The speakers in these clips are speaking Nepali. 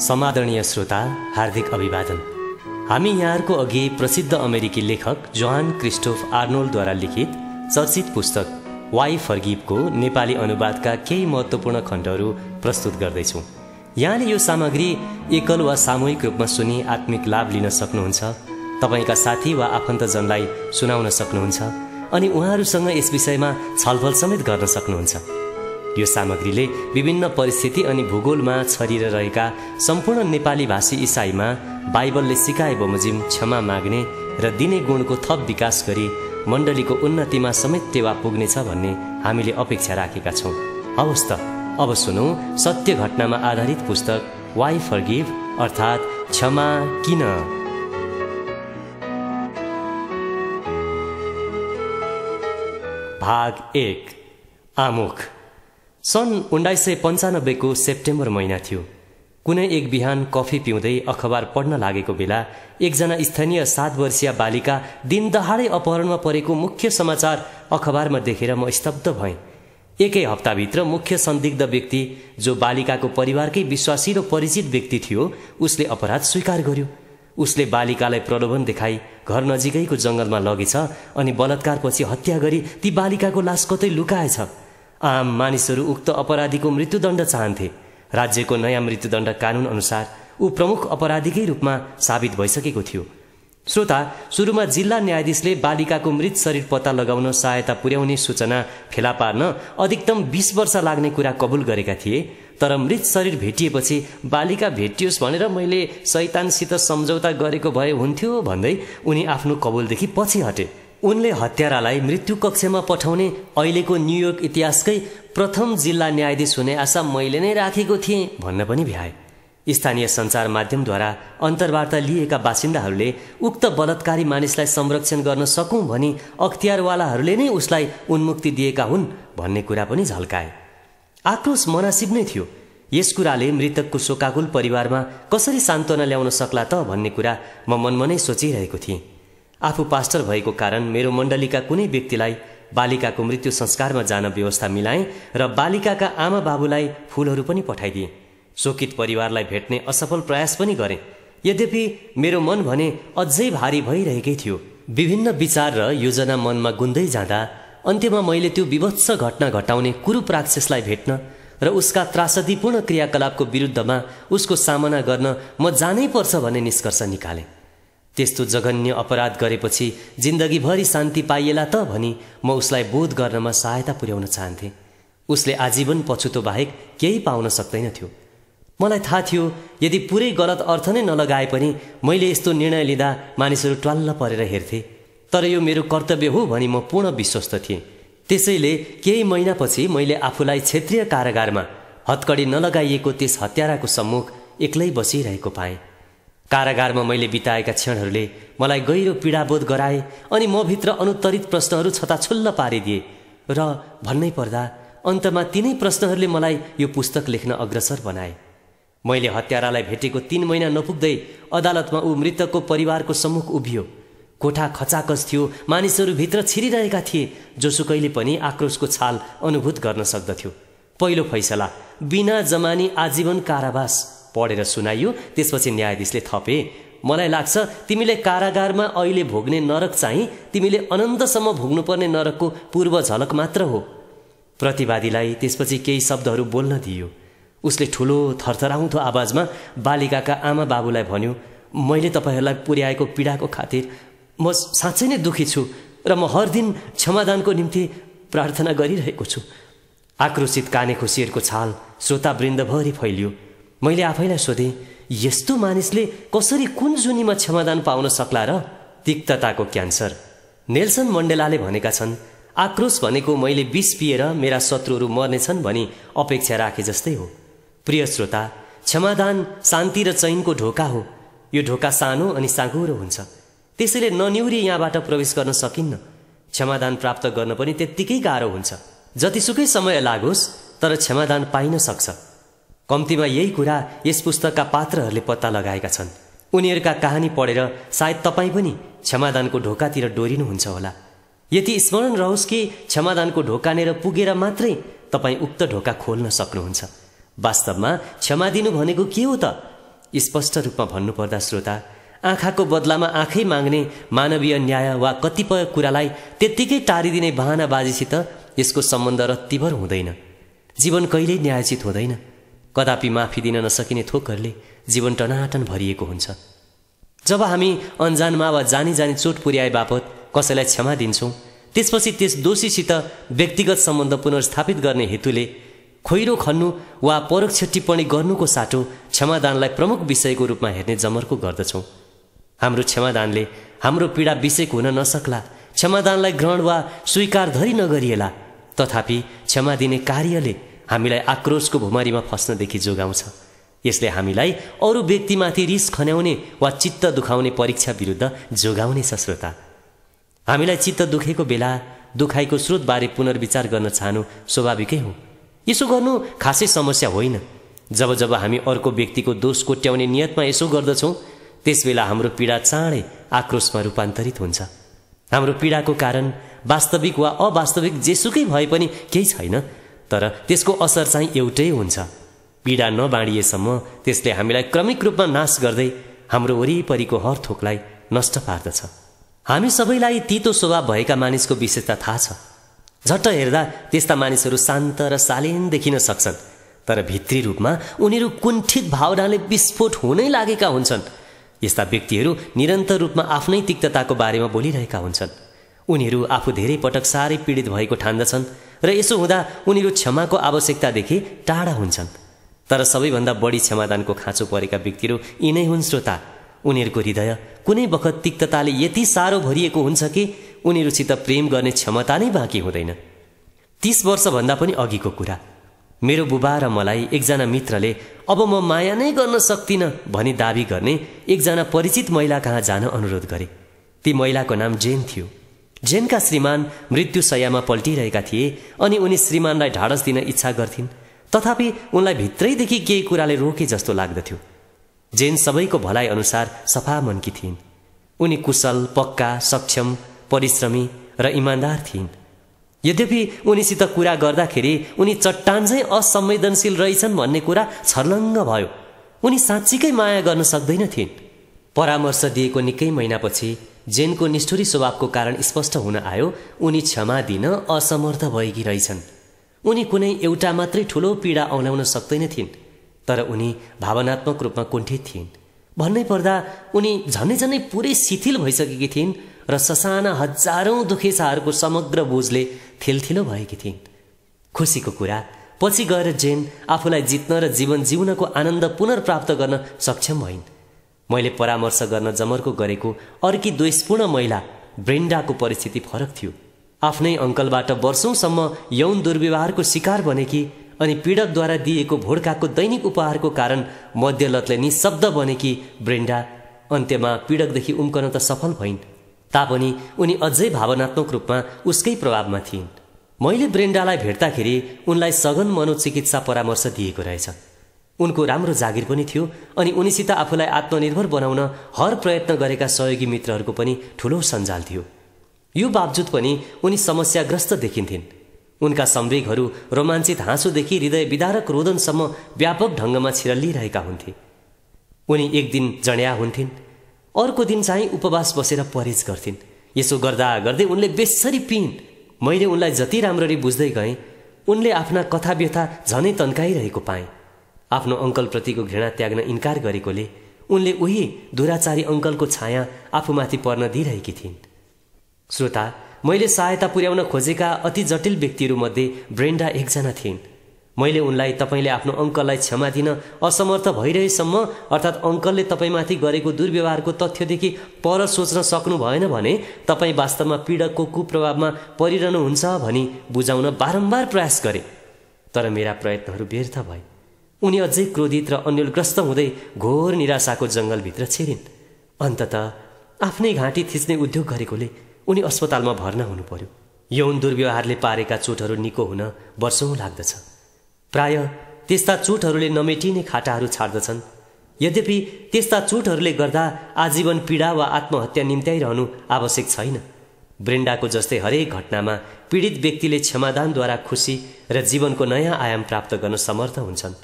समादरणीय श्रोता, हार्दिक अभिवादन। हामी यहाँहरूको अघि प्रसिद्ध अमेरिकी लेखक जोहान क्रिस्टोफ आर्नोल्डद्वारा लिखित चर्चित पुस्तक वाइ फर्गिभको नेपाली अनुवादका केही महत्त्वपूर्ण खण्डहरू प्रस्तुत गर्दैछौँ। यहाँले यो सामग्री एकल वा सामूहिक रूपमा सुनि आत्मिक लाभ लिन सक्नुहुन्छ। तपाईका साथी वा आफन्तजनलाई सुनाउन सक्नुहुन्छ अनि उहाँहरूसँग यस विषयमा छलफल समेत गर्न सक्नुहुन्छ। यो सामग्रीले विभिन्न परिस्थिति अनि भूगोलमा छरिएर रहेका सम्पूर्ण नेपाली भाषी इसाईमा बाइबलले सिकाए बमोजिम क्षमा माग्ने र दिने गुणको थप विकास गरी मण्डलीको उन्नतिमा समेत टेवा पुग्नेछ भन्ने हामीले अपेक्षा राखेका छौँ। हवस् त, अब सुनौ सत्य घटनामा आधारित पुस्तक वाइ फर्गिभ अर्थात् क्षमा किन। भाग 1। आमुख। सन् 1995 को सेप्टेम्बर महिना थियो। कुनै एक बिहान कफी पिउँदै अखबार पढ्न लागेको बेला एकजना स्थानीय 7 वर्षीय बालिका दिनदहाडै अपहरणमा परेको मुख्य समाचार अखबारमा देखेर म स्तब्ध भएँ। एकै हप्ताभित्र मुख्य संदिग्ध व्यक्ति, जो बालिकाको परिवारकै विश्वासी र परिचित व्यक्ति थियो, उसले अपराध स्वीकार गर्यो। उसले बालिकालाई प्रलोभन देखाई घर नजिकैको जंगलमा लगेछ अनि बलात्कारपछि हत्या गरी ती बालिकाको लास कतै लुकाएछ। आम मानिसहरू उक्त अपराधीको मृत्युदण्ड चाहन्थे। राज्यको नयाँ मृत्युदण्ड कानून अनुसार ऊ प्रमुख अपराधीकै रूपमा साबित भइसकेको थियो। श्रोता, सुरुमा जिल्ला न्यायाधीशले बालिकाको मृत शरीर पत्ता लगाउन सहायता पुर्याउने सूचना फेला पार्न अधिकतम 20 वर्ष लाग्ने कुरा कबुल गरेका थिए। तर मृत शरीर भेटिएपछि बालिका भेटियोस् भनेर मैले शैतानसित सम्झौता गरेको भए हुन्थ्यो भन्दै उनी आफ्नो कबुलदेखि पछि हटे। उनले हत्यारालाई मृत्यु कक्षमा पठाउने अहिलेको न्युयोर्क इतिहासकै प्रथम जिल्ला न्यायाधीश हुने आशा मैले नै राखेको थिएँ भन्न पनि भ्याए। स्थानीय सञ्चार माध्यमद्वारा अन्तर्वार्ता लिएका बासिन्दाहरूले उक्त बलात्कारी मानिसलाई संरक्षण गर्न सकौं भनी अख्तियारवालाहरूले नै उसलाई उन्मुक्ति दिएका हुन् भन्ने कुरा पनि झल्काए। आक्रोश मनासिब नै थियो। यस कुराले मृतकको शोकाकुल परिवारमा कसरी सान्त्वना ल्याउन सक्ला त भन्ने कुरा म मनमा नै सोचिरहेको थिएँ। आफू पास्टर भएको कारण मेरो मण्डलीका कुनै व्यक्तिलाई बालिकाको मृत्यु संस्कारमा जान व्यवस्था मिलाएँ र बालिकाका आमा बाबुलाई फूलहरू पनि पठाइदिएँ। शोकित परिवारलाई भेट्ने असफल प्रयास पनि गरेँ। यद्यपि मेरो मन भने अझै भारी भइरहेकै थियो। विभिन्न विचार र योजना मनमा गुन्दै जाँदा अन्त्यमा मैले त्यो विभत्स घटना घटाउने कुरूप राक्षसलाई भेट्न र उसका त्रासदीपूर्ण क्रियाकलापको विरुद्धमा उसको सामना गर्न म जानै पर्छ भन्ने निष्कर्ष निकालेँ। त्यस्तो जघन्य अपराध गरेपछि जिन्दगीभरि शान्ति पाइएला त भनी म उसलाई बोध गर्नमा सहायता पुर्याउन चाहन्थेँ। उसले आजीवन पछुतो बाहेक केही पाउन सक्दैनथ्यो। मलाई थाहा थियो यदि पुरै गलत अर्थ नै नलगाए पनि मैले यस्तो निर्णय लिँदा मानिसहरू ट्वाल्ल परेर हेर्थे। तर यो मेरो कर्तव्य हो भनी म पूर्ण विश्वस्त थिएँ। त्यसैले केही महिनापछि मैले आफूलाई क्षेत्रीय कारागारमा हत्कडी नलगाइएको त्यस हत्याराको सम्मुख एक्लै बसिरहेको पाएँ। कारागारमा मैले बिताएका क्षणहरूले मलाई गहिरो पीडाबोध गराए अनि म भित्र अनुत्तरित प्रश्नहरू छताछुल्ल पारिदिए र भन्नै पर्दा अन्तमा तिनै प्रश्नहरूले मलाई यो पुस्तक लेख्न अग्रसर बनाए। मैले हत्यारालाई भेटेको 3 महिना नपुग्दै अदालतमा ऊ मृतकको परिवारको सम्मुख उभियो। कोठा खचाखच थियो। मानिसहरू भित्र छिरिरहेका थिए। जोसुकैले पनि आक्रोशको छाल अनुभूत गर्न सक्दथ्यो। पहिलो फैसला बिना जमानी आजीवन कारावास पढेर सुनाइयो। त्यसपछि न्यायाधीशले थपे, मलाई लाग्छ तिमीले कारागारमा अहिले भोग्ने नरक चाहिँ तिमीले अनन्तसम्म भोग्नुपर्ने नरकको पूर्व झलक मात्र हो। प्रतिवादीलाई त्यसपछि केही शब्दहरू बोल्न दिइयो। उसले ठुलो थरथराउँदो आवाजमा बालिकाका आमा बाबुलाई भन्यो, मैले तपाईँहरूलाई पुर्याएको पीडाको खातिर म साँच्चै नै दुखी छु र म हर दिन क्षमादानको निम्ति प्रार्थना गरिरहेको छु। आक्रोशित काने खुसीहरूको छाल श्रोतावृन्दभरि फैलियो। मैले आफैलाई सोधेँ, यस्तो मानिसले कसरी कुन जुनीमा क्षमादान पाउन सक्ला र? तिक्तताको क्यान्सर। नेल्सन मण्डेलाले भनेका छन्, आक्रोश भनेको मैले विष पिएर मेरा शत्रुहरू मर्नेछन् भनी अपेक्षा राखे जस्तै हो। प्रिय श्रोता, क्षमादान शान्ति र चैनको ढोका हो। यो ढोका सानो अनि साँघुरो हुन्छ। त्यसैले ननिउरी यहाँबाट प्रवेश गर्न सकिन्न। क्षमादान प्राप्त गर्न पनि त्यत्तिकै गाह्रो हुन्छ। जतिसुकै समय लागोस् तर क्षमादान पाइन सक्छ। कम्तीमा यही कुरा यस पुस्तकका पात्रहरूले पत्ता लगाएका छन्। उनीहरूका कहानी पढेर सायद तपाईँ पनि क्षमादानको ढोकातिर डोरिनुहुन्छ होला। यति स्मरण रहोस् कि क्षमादानको ढोकानेर पुगेर मात्रै तपाईँ उक्त ढोका खोल्न सक्नुहुन्छ। वास्तवमा क्षमा दिनु भनेको के हो त? स्पष्ट रूपमा भन्नुपर्दा श्रोता, आँखाको बदलामा आँखै माग्ने मानवीय न्याय वा कतिपय कुरालाई त्यत्तिकै टारिदिने बहानाबाजीसित यसको सम्बन्ध रत्तिभर हुँदैन। जीवन कहिल्यै न्यायोचित हुँदैन। कदापि माफी दिन नसकिने थोकहरूले जीवन टनाटन भरिएको हुन्छ। जब हामी अन्जानमा वा जानी जानी चोट पुर्याए बापत कसैलाई क्षमा दिन्छौँ, त्यसपछि त्यस दोषीसित व्यक्तिगत सम्बन्ध पुनर्स्थापित गर्ने हेतुले खोइरो खन्नु वा परोक्ष टिप्पणी गर्नुको साटो क्षमादानलाई प्रमुख विषयको रूपमा हेर्ने जमर्को गर्दछौँ। हाम्रो क्षमादानले हाम्रो पीडा विषयको हुन नसक्ला, क्षमादानलाई ग्रहण वा स्वीकार धरि नगरिएला, तथापि क्षमा दिने कार्यले हामीलाई आक्रोशको भुमारीमा फस्नदेखि जोगाउँछ। यसले हामीलाई अरू व्यक्तिमाथि रिस खन्याउने वा चित्त दुखाउने परीक्षा विरुद्ध जोगाउनेछ। श्रोता, हामीलाई चित्त दुखेको बेला दुखाइको स्रोतबारे पुनर्विचार गर्न चाहनु स्वाभाविकै हो। यसो गर्नु खासै समस्या होइन। जब जब हामी अर्को व्यक्तिको दोष कोट्याउने नियतमा यसो गर्दछौँ, त्यसबेला हाम्रो पीडा चाँडै आक्रोशमा रूपान्तरित हुन्छ। हाम्रो पीडाको कारण वास्तविक वा अवास्तविक जेसुकै भए पनि केही छैन, तर त्यसको असर चाहिँ एउटै हुन्छ। पीडा नबाँडिएसम्म त्यसले हामीलाई क्रमिक रूपमा नाश गर्दै हाम्रो वरिपरिको हर थोकलाई नष्ट पार्दछ। हामी सबैलाई तितो स्वभाव भएका मानिसको विशेषता थाहा छ। झट्ट हेर्दा त्यस्ता मानिसहरू शान्त र शालीन देखिन सक्छन्, तर भित्री रूपमा उनीहरू कुण्ठित भावनाले विस्फोट हुनै लागेका हुन्छन्। यस्ता व्यक्तिहरू निरन्तर रूपमा आफ्नै तिक्तताको बारेमा बोलिरहेका हुन्छन्। उनीहरू आफू धेरै पटक साह्रै पीडित भएको ठान्दछन् र यसो हुँदा उनीहरू क्षमाको आवश्यकतादेखि टाढा हुन्छन्। तर सबैभन्दा बढी क्षमादानको खाँचो परेका व्यक्तिहरू यिनै हुन्। श्रोता, उनीहरूको हृदय कुनै बखत तिक्तताले यति साह्रो भरिएको हुन्छ कि उनीहरूसित प्रेम गर्ने क्षमता नै बाँकी हुँदैन। 30 वर्षभन्दा पनि अघिको कुरा, मेरो बुबा र मलाई एकजना मित्रले अब म माया नै गर्न सक्दिनँ भनी दाबी गर्ने एकजना परिचित महिला कहाँ जान अनुरोध गरे। ती महिलाको नाम जेन थियो। जेनका श्रीमान मृत्युशय्यामा पल्टिरहेका थिए अनि उनी श्रीमानलाई ढाडस दिन इच्छा गर्थिन्, तथापि उनलाई भित्रैदेखि केही कुराले रोके जस्तो लाग्दथ्यो। जेन सबैको भलाइ अनुसार सफा मनकी थिइन्। उनी कुशल, पक्का, सक्षम, परिश्रमी र इमान्दार थिइन्। यद्यपि उनीसित कुरा गर्दाखेरि उनी चट्टान चाहिँ असंवेदनशील रहेछन् भन्ने कुरा छर्लङ्ग भयो। उनी साँच्चीकै माया गर्न सक्दैनथिन्। परामर्श दिएको निकै महिनापछि जेनको निष्ठुरी स्वभावको कारण स्पष्ट हुन आयो, उनी क्षमा दिन असमर्थ भएकी रहेछन्। उनी कुनै एउटा मात्रै ठुलो पीडा औलाउन सक्दैनथिन्, तर उनी भावनात्मक रूपमा कुण्ठित थिइन्। भन्नै पर्दा उनी झनै झनै पुरै शिथिल भइसकेकी थिइन् र ससाना हजारौं दुखेसाहरूको समग्र बोझले थिलथिलो भएकी थिइन्। खुसीको कुरा, पछि गएर जेन आफूलाई जित्न र जीवन जिउनको आनन्द पुनर्प्राप्त गर्न सक्षम भइन्। मैले परामर्श गर्न जमर्को गरेको अर्की द्वेषपूर्ण महिला ब्रेन्डाको परिस्थिति फरक थियो। आफ्नै अङ्कलबाट वर्षौंसम्म यौन दुर्व्यवहारको शिकार बनेकी अनि पीडकद्वारा दिएको भोड्काको दैनिक उपहारको कारण मध्यलतले निशब्द बनेकी ब्रेन्डा अन्त्यमा पीडकदेखि उम्कन त सफल भइन्, तापनि उनी अझै भावनात्मक रूपमा उसकै प्रभावमा थिइन्। मैले ब्रेन्डालाई भेट्दाखेरि उनलाई सघन मनोचिकित्सा परामर्श दिएको रहेछ। उनको राम्रो जागिर पनि थियो अनि उनीसित आफूलाई आत्मनिर्भर बनाउन हर प्रयत्न गरेका सहयोगी मित्रहरूको पनि ठूलो सञ्जाल थियो। यो बावजुद पनि उनी समस्याग्रस्त देखिन्थिन्। उनका संवेगहरू रोमाञ्चित हाँसोदेखि हृदय विदारक रोदनसम्म व्यापक ढङ्गमा छिरल्लिरहेका हुन्थे। उनी एक दिन जड्या हुन्थिन्, अर्को दिन चाहिँ उपवास बसेर परहेज गर्थिन्। यसो गर्दा गर्दै उनले बेसरी पिइन्। मैले उनलाई जति राम्ररी बुझ्दै गएँ, उनले आफ्ना कथा व्यथा झनै तन्काइरहेको पाएँ। आफ्नो अङ्कलप्रतिको घृणा त्याग्न इन्कार गरेकोले उनले उही दुराचारी अङ्कलको छाया आफूमाथि पर्न दिइरहेकी थिइन्। श्रोता, मैले सहायता पुर्याउन खोजेका अति जटिल व्यक्तिहरूमध्ये ब्रेन्डा एकजना थिइन्। मैले उनलाई तपाईले आफ्नो अङ्कललाई क्षमा दिन असमर्थ भइरहेसम्म, अर्थात् अङ्कलले तपाईमाथि गरेको दुर्व्यवहारको तथ्यदेखि पर सोच्न सक्नु भएन भने तपाईँ वास्तवमा पीडकको कुप्रभावमा परिरहनुहुन्छ भनी बुझाउन बारम्बार प्रयास गरे, तर मेरा प्रयत्नहरू व्यर्थ भए। उनी अझै क्रोधित र अन्यलग्रस्त हुँदै घोर निराशाको जङ्गलभित्र छिरिन्। अन्ततः आफ्नै घाँटी थिच्ने उद्योग गरेकोले उनी अस्पतालमा भर्ना हुनु पर्यो। यौन दुर्व्यवहारले पारेका चोटहरू निको हुन वर्षौं लाग्दछ। प्राय त्यस्ता चोटहरूले नमेटिने खाटाहरू छाड्दछन्। यद्यपि त्यस्ता चोटहरूले गर्दा आजीवन पीडा वा आत्महत्या निम्त्याइरहनु आवश्यक छैन। ब्रेन्डाको जस्तै हरेक घटनामा पीडित व्यक्तिले क्षमादानद्वारा खुसी र जीवनको नयाँ आयाम प्राप्त गर्न समर्थ हुन्छन्।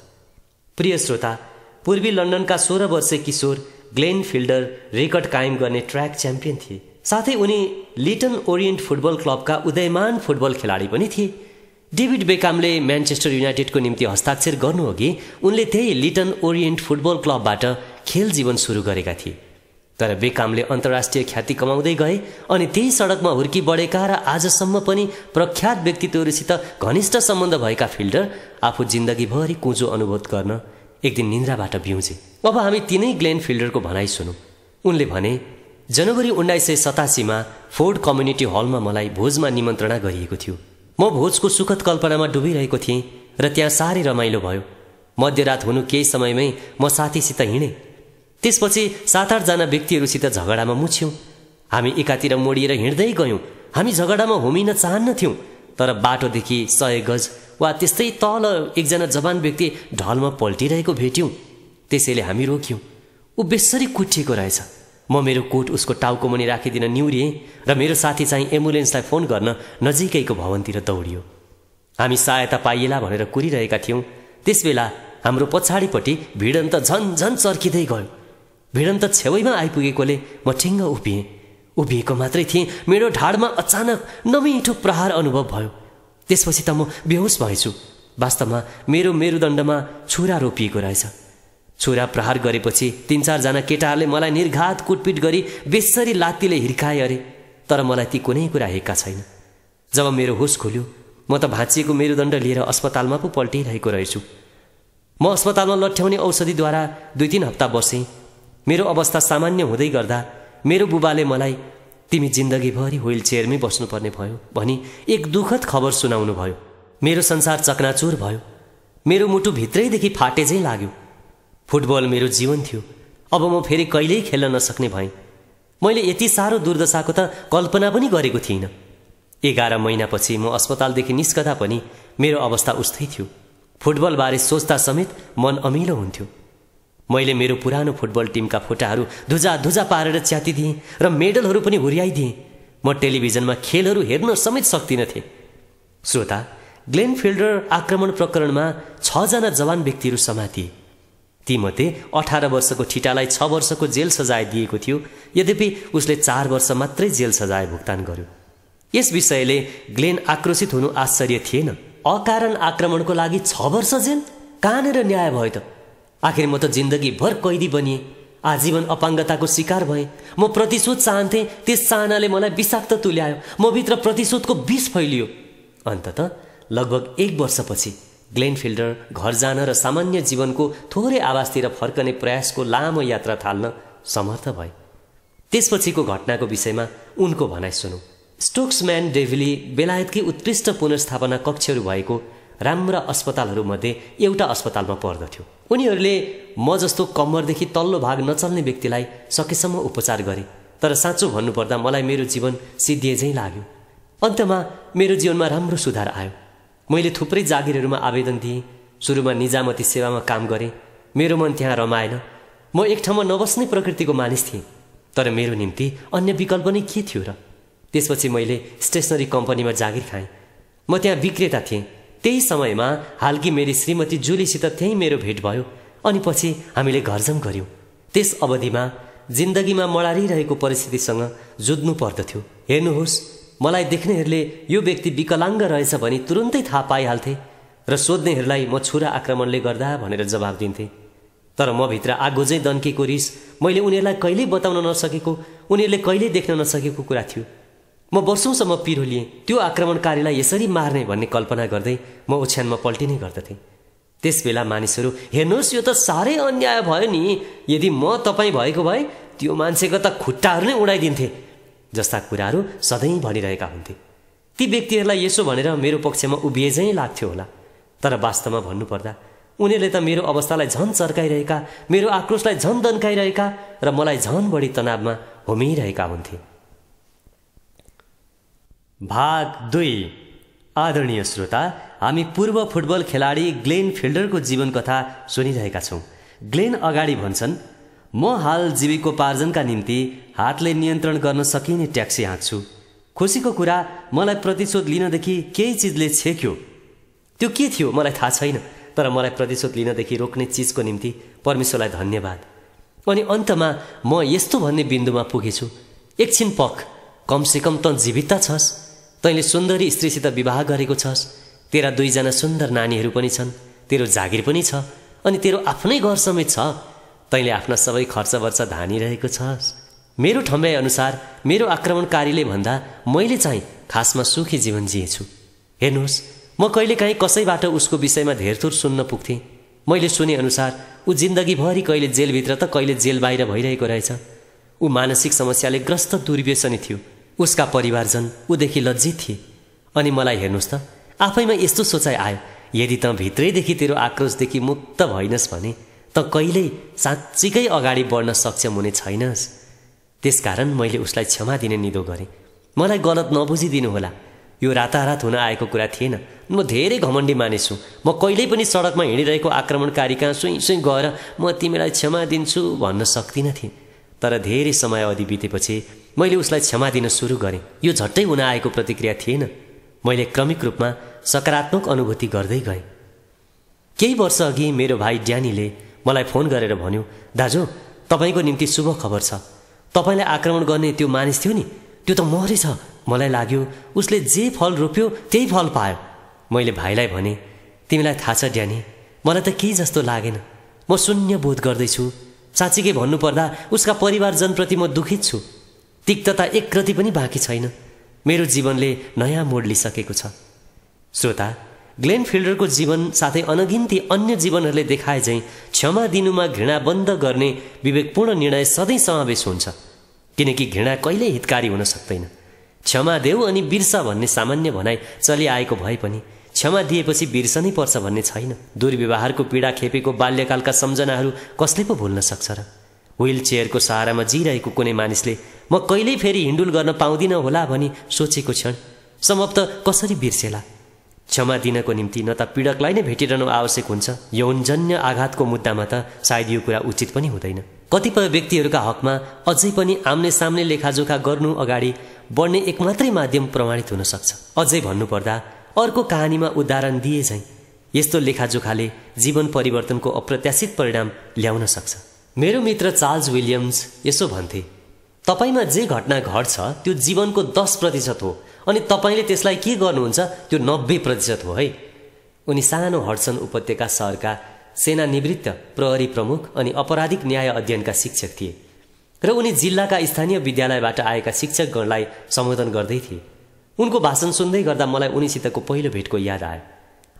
प्रिय श्रोता, पूर्वी लन्डनका 16 वर्षीय किशोर ग्लेन फिल्डर रेकर्ड कायम गर्ने ट्र्याक च्याम्पियन थिए। साथै उनी लिटन ओरिएन्ट फुटबल क्लबका उदयमान फुटबल खेलाडी पनि थिए। डेभिड बेकामले म्यानचेस्टर युनाइटेडको निम्ति हस्ताक्षर गर्नुअघि उनले त्यही लिटन ओरिएन्ट फुटबल क्लबबाट खेल जीवन सुरु गरेका थिए। तर बेकामले अन्तर्राष्ट्रिय ख्याति कमाउँदै गए अनि त्यही सडकमा हुर्की बढेका र आजसम्म पनि प्रख्यात व्यक्तित्वहरूसित घनिष्ठ सम्बन्ध भएका फिल्डर आफू जिन्दगीभरि कुँजो अनुभव गर्न एक दिन निन्द्राबाट बिउजे। अब हामी तिनै ग्लेन फिल्डरको भनाइ सुनौँ। उनले भने, जनवरी 1987 फोर्ड कम्युनिटी हलमा मलाई भोजमा निमन्त्रणा गरिएको थियो। म भोजको सुखद कल्पनामा डुबिरहेको थिएँ र त्यहाँ साह्रै रमाइलो भयो। मध्यरात हुनु केही समयमै म साथीसित हिँडेँ। त्यसपछि 7-8 जना व्यक्तिहरूसित झगडामा मुछ्यौँ। हामी एकातिर मोडिएर हिँड्दै गयौँ। हामी झगडामा होमिन चाहन्नथ्यौँ, तर बाटोदेखि 100 गज वा त्यस्तै तल एकजना जवान व्यक्ति ढलमा पल्टिरहेको भेट्यौँ। त्यसैले हामी रोक्यौँ। ऊ बेसरी कुटिएको रहेछ। म मेरो कोट उसको टाउको मुनि राखिदिन निहुरिएँ र मेरो साथी चाहिँ एम्बुलेन्सलाई फोन गर्न नजिकैको भवनतिर दौडियो। हामी सहायता पाइएला भनेर कुरिरहेका थियौँ। त्यसबेला हाम्रो पछाडिपट्टि भिडन्त झन चर्किँदै गयो। भिडन्त छेउैमा आइपुगेकोले म ठिङ्ग उभिएँ। उभिएको मात्रै थिएँ, मेरो ढाडमा अचानक नमिठो प्रहार अनुभव भयो। त्यसपछि त म बेहोस भएछु। वास्तवमा मेरो मेरुदण्डमा छुरा रोपिएको रहेछ। छुरा प्रहार गरेपछि 3-4 जना केटाहरूले मलाई निर्घात कुटपिट गरी बेसरी लात्तीले हिर्काए अरे, तर मलाई ती कुनै कुरा हेक्का छैन। जब मेरो होस खुल्यो, म त भाँचिएको मेरुदण्ड लिएर अस्पतालमा पो पल्टिरहेको रहेछु। म अस्पतालमा लट्ठ्याउने औषधिद्वारा 2-3 हप्ता बसेँ। मेरो अवस्था सामान्य हुँदै गर्दा मेरो बुबाले मलाई तिमी जिन्दगीभरि व्हील चेयरमै बस्नुपर्ने भयो भनी एक दुःखद खबर सुनाउनु भयो। मेरो संसार चकनाचुर भयो। मेरो मुटु भित्रैदेखि फाटे झैँ लाग्यो। फुटबल मेरो जीवन थियो। अब म फेरि कहिल्यै खेल्न नसक्ने भएँ। मैले यति साह्रो दुर्दशाको त कल्पना पनि गरेको थिइनँ। 11 महिनापछि म अस्पतालदेखि निस्कदा पनि मेरो अवस्था उस्तै थियो। फुटबलबारे सोच्दा समेत मन अमिलो हुन्थ्यो। मैले मेरो पुरानो फुटबल टिमका फोटाहरू धुजा पारेर च्यातिदिएँ र मेडलहरू पनि हुर्याइदिएँ। म टेलिभिजनमा खेलहरू हेर्न समेत सक्दिनथेँ। श्रोता, ग्लेन फिल्डर आक्रमण प्रकरणमा 6 जना जवान व्यक्तिहरू समातिए। तीमध्ये 18 वर्षको ठिटालाई 6 वर्षको जेल सजाय दिएको थियो। यद्यपि उसले 4 वर्ष मात्रै जेल सजाय भुक्तान गर्यो। यस विषयले ग्लेन आक्रोशित हुनु आश्चर्य थिएन। अकारण आक्रमणको लागि 6 वर्ष जेल? कहाँनिर न्याय भयो त? आखिर म त जिन्दगीभर कैदी बनिएँ। आजीवन अपाङ्गताको शिकार भएँ। म प्रतिशोध चाहन्थेँ। त्यस चाहनाले मलाई विषाक्त तुल्यायो। म भित्र प्रतिशोधको विष फैलियो। अन्ततः लगभग 1 वर्षपछि ग्लेन फिल्डर घर जान र सामान्य जीवनको थोरै आवासतिर फर्कने प्रयासको लामो यात्रा थाल्न समर्थ भए। त्यसपछिको घटनाको विषयमा उनको भनाइ सुनौँ। स्टोक्सम्यान डेभिली बेलायतकी उत्कृष्ट पुनर्स्थापना कक्षहरू भएको राम्रा अस्पतालहरूमध्ये एउटा अस्पतालमा पर्दथ्यो। उनीहरूले म जस्तो कम्मरदेखि तल्लो भाग नचल्ने व्यक्तिलाई सकेसम्म उपचार गरे। तर साँचो भन्नुपर्दा मलाई मेरो जीवन सिद्धिए झैँ लाग्यो। अन्तमा मेरो जीवनमा राम्रो सुधार आयो। मैले थुप्रै जागिरहरूमा आवेदन दिएँ। सुरुमा निजामती सेवामा काम गरेँ। मेरो मन त्यहाँ रमाएन। म एक ठाउँमा नबस्ने प्रकृतिको मानिस थिएँ। तर मेरो निम्ति अन्य विकल्प नै के थियो र? त्यसपछि मैले स्टेसनरी कम्पनीमा जागिर खाएँ। म त्यहाँ विक्रेता थिएँ। त्यही समयमा हालकी मेरी श्रीमती जुलीसित त्यही मेरो भेट भयो अनि पछि हामीले घरजम गऱ्यौँ। त्यस अवधिमा जिन्दगीमा मडारिरहेको परिस्थितिसँग जुझ्नु पर्दथ्यो। हेर्नुहोस्, मलाई देख्नेहरूले यो व्यक्ति विकलाङ्ग रहेछ भनी तुरुन्तै थाहा पाइहाल्थे र सोध्नेहरूलाई म छुरा आक्रमणले गर्दा भनेर जवाब दिन्थे। तर म भित्र आगो चाहिँ दन्केको रिस मैले उनीहरूलाई कहिल्यै बताउन नसकेको, उनीहरूले कहिल्यै देख्न नसकेको कुरा थियो। म वर्षौंसम्म पिरोलिएँ। त्यो आक्रमणकारीलाई यसरी मार्ने भन्ने कल्पना गर्दै म ओछ्यानमा पल्टिने गर्दथेँ। त्यसबेला मानिसहरू, हेर्नुहोस् यो त साह्रै अन्याय भयो नि, यदि म तपाईँ भएको भए त्यो मान्छेको त खुट्टाहरू नै उडाइदिन्थे जस्ता कुराहरू सधैँ भनिरहेका हुन्थे। ती व्यक्तिहरूलाई यसो भनेर मेरो पक्षमा उभिए झैँ लाग्थ्यो होला। तर वास्तवमा भन्नुपर्दा उनीहरूले त मेरो अवस्थालाई झन चर्काइरहेका, मेरो आक्रोशलाई झन दन्काइरहेका र मलाई झन बढी तनावमा होमिरहेका हुन्थे। भाग 2। आदरणीय श्रोता, हामी पूर्व फुटबल खेलाडी ग्लेन फिल्डरको जीवन कथा सुनिरहेका छौँ। ग्लेन अगाडि भन्छन्, म हाल जीविकोपार्जनका निम्ति हातले नियन्त्रण गर्न सकिने ट्याक्सी हाँक्छु। खुसीको कुरा, मलाई प्रतिशोध लिनदेखि केही चिजले छेक्यो। त्यो के थियो मलाई थाहा छैन, तर मलाई प्रतिशोध लिनदेखि रोक्ने चिजको निम्ति परमेश्वरलाई धन्यवाद। अनि अन्तमा म यस्तो भन्ने बिन्दुमा पुगेछु, एकछिन पख, कमसेकम त जीवित त छस्, तैँले सुन्दरी स्त्रीसित विवाह गरेको छस्, तेरा 2 जना सुन्दर नानीहरू पनि छन्, तेरो जागिर पनि छ, अनि तेरो आफ्नै घर समेत छ, तैँले आफ्ना सबै खर्चवर्च धानिरहेको छस्। मेरो ठम्याइ अनुसार मेरो आक्रमणकारीले भन्दा मैले चाहिँ खासमा सुखी जीवन जिएछु। हेर्नुहोस्, म कहिलेकाहीँ कसैबाट उसको विषयमा धेरथोर सुन्न पुग्थेँ। मैले सुने अनुसार ऊ जिन्दगीभरि कहिले जेलभित्र त कहिले जेल बाहिर भइरहेको रहेछ। ऊ मानसिक समस्याले ग्रस्त दुर्व्यसनी थियो। उसका परिवारजन उदेखि लज्जित थिए। अनि मलाई हेर्नुहोस् त, आफैमा यस्तो सोचाइ आयो, यदि त भित्रैदेखि तेरो आक्रोशदेखि मुक्त भइनस् भने त कहिल्यै साँच्चीकै अगाडि बढ्न सक्षम हुने छैनस्। त्यसकारण मैले उसलाई क्षमा दिने निदो गरेँ। मलाई गलत नबुझिदिनु होला, यो रातारात हुन आएको कुरा थिएन। म धेरै घमण्डी मानिस हुँ। म कहिल्यै पनि सडकमा हिँडिरहेको आक्रमणकारी कहाँ सुई सुई गएर म तिमीलाई क्षमा दिन्छु भन्न सक्दिनँ थिएँ। तर धेरै समय अवधि बितेपछि मैले उसलाई क्षमा दिन सुरु गरेँ। यो झट्टै हुन आएको प्रतिक्रिया थिएन। मैले क्रमिक रूपमा सकारात्मक अनुभूति गर्दै गएँ। केही वर्ष अघि मेरो भाइ ड्यानीले मलाई फोन गरेर भन्यो, दाजु, तपाईँको निम्ति शुभ खबर छ। तपाईँलाई आक्रमण गर्ने त्यो मानिस थियो नि, त्यो त मरेछ। मलाई लाग्यो उसले जे फल रोप्यो त्यही फल पायो। मैले भाइलाई भने, तिमीलाई थाहा छ ड्यानी, मलाई त केही जस्तो लागेन। म शून्य बोध गर्दैछु। साँच्चीकै भन्नुपर्दा उसका परिवारजनप्रति म दुखित छु। तिक्तता एक रति पनि बाँकी छैन। मेरो जीवनले नयाँ मोड लिइसकेको छ। श्रोता, ग्लेन फिल्डरको जीवन साथै अनगिन्ती अन्य जीवनहरूले देखाए झैँ क्षमा दिनुमा घृणा बन्द गर्ने विवेकपूर्ण निर्णय सधैँ समावेश हुन्छ, किनकि घृणा कहिल्यै हितकारी हुन सक्दैन। क्षमा देऊ अनि बिर्स भन्ने सामान्य भनाइ चलिआएको भए पनि क्षमा दिएपछि बिर्सनै पर्छ भन्ने छैन। दुर्व्यवहारको पीडा खेपेको बाल्यकालका सम्झनाहरू कसले पो भुल्न सक्छ र? व्हील चेयरको सहारामा जिरहेको कुनै मानिसले म कहिल्यै फेरि हिँडुल गर्न पाउँदिन होला भनी सोचेको क्षण समाप्त कसरी बिर्सेला? क्षमा दिनको निम्ति न त पीडकलाई नै भेटिरहनु आवश्यक हुन्छ, यौनजन्य आघातको मुद्दामा त सायद यो कुरा उचित पनि हुँदैन। कतिपय व्यक्तिहरूका हकमा अझै पनि आम्ने सामने लेखाजोखा गर्नु अगाडि बढ्ने एक मात्रै माध्यम प्रमाणित हुन सक्छ। अझै भन्नुपर्दा अर्को कहानीमा उदाहरण दिए झैँ यस्तो लेखाजोखाले जीवन परिवर्तनको अप्रत्याशित परिणाम ल्याउन सक्छ। मेरो मित्र चार्ल्स विलियम्स यसो भन्थे, तपाईमा जे घटना घट्छ त्यो जीवनको 10% हो, अनि तपाईँले त्यसलाई के गर्नुहुन्छ त्यो 90% हो है। उनी सानो हडसन उपत्यका सहरका सेनानिवृत्त प्रहरी प्रमुख अनि अपराधिक न्याय अध्ययनका शिक्षक थिए र उनी जिल्लाका स्थानीय विद्यालयबाट आएका शिक्षकगणलाई सम्बोधन गर्दै थिए। उनको भाषण सुन्दै गर्दा मलाई उनीसितको पहिलो भेटको याद आयो।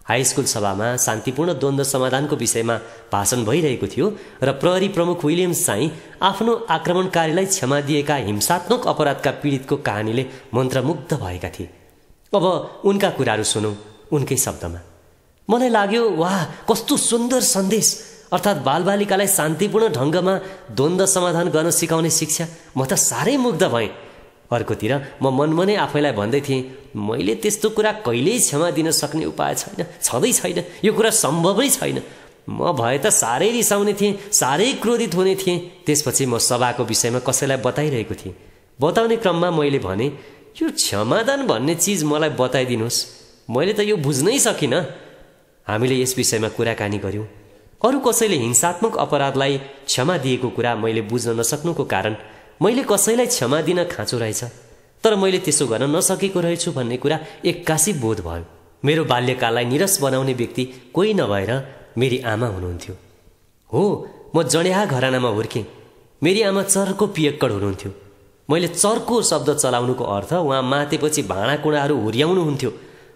हाई स्कुल सभामा शान्तिपूर्ण द्वन्द्व समाधानको विषयमा भाषण भइरहेको थियो र प्रहरी प्रमुख विलियम्स चाहिँ आफ्नो आक्रमणकारीलाई क्षमा दिएका हिंसात्मक अपराधका पीडितको कहानीले मन्त्रमुग्ध भएका थिए। अब उनका कुराहरू सुनौँ उनकै शब्दमा। मलाई लाग्यो, वाह, कस्तो सुन्दर सन्देश, अर्थात् बालबालिकालाई शान्तिपूर्ण ढङ्गमा द्वन्द्व समाधान गर्न सिकाउने शिक्षा। म त साह्रै मुग्ध भएँ। अर्कोतिर म मनमनै आफैलाई भन्दै थिएँ, मैले त्यस्तो कुरा कहिल्यै क्षमा दिन सक्ने उपाय छैन, छँदै छैन, यो कुरा सम्भवै छैन। म भए त साह्रै रिसाउने थिएँ, साह्रै क्रोधित हुने थिएँ। त्यसपछि म सभाको विषयमा कसैलाई बताइरहेको थिएँ। बताउने क्रममा मैले भने, यो क्षमादान भन्ने चिज मलाई बताइदिनुहोस्, मैले त यो बुझ्नै सकिनँ। हामीले यस विषयमा कुराकानी गऱ्यौँ। अरू कसैले हिंसात्मक अपराधलाई क्षमा दिएको कुरा मैले बुझ्न नसक्नुको कारण मैले कसैलाई क्षमा दिन खाँचो रहेछ, तर मैले त्यसो गर्न नसकेको रहेछु भन्ने कुरा एक्कासी बोध भयो। मेरो बाल्यकाललाई निरस बनाउने व्यक्ति कोही नभएर मेरी आमा हुनुहुन्थ्यो। हो, म जड्याहा घरानामा हुर्केँ। मेरी आमा चर्को पियक्कड हुनुहुन्थ्यो। मैले चर्को शब्द चलाउनुको अर्थ उहाँ मातेपछि भाँडाकुँडाहरू हुर्याउनुहुन्थ्यो।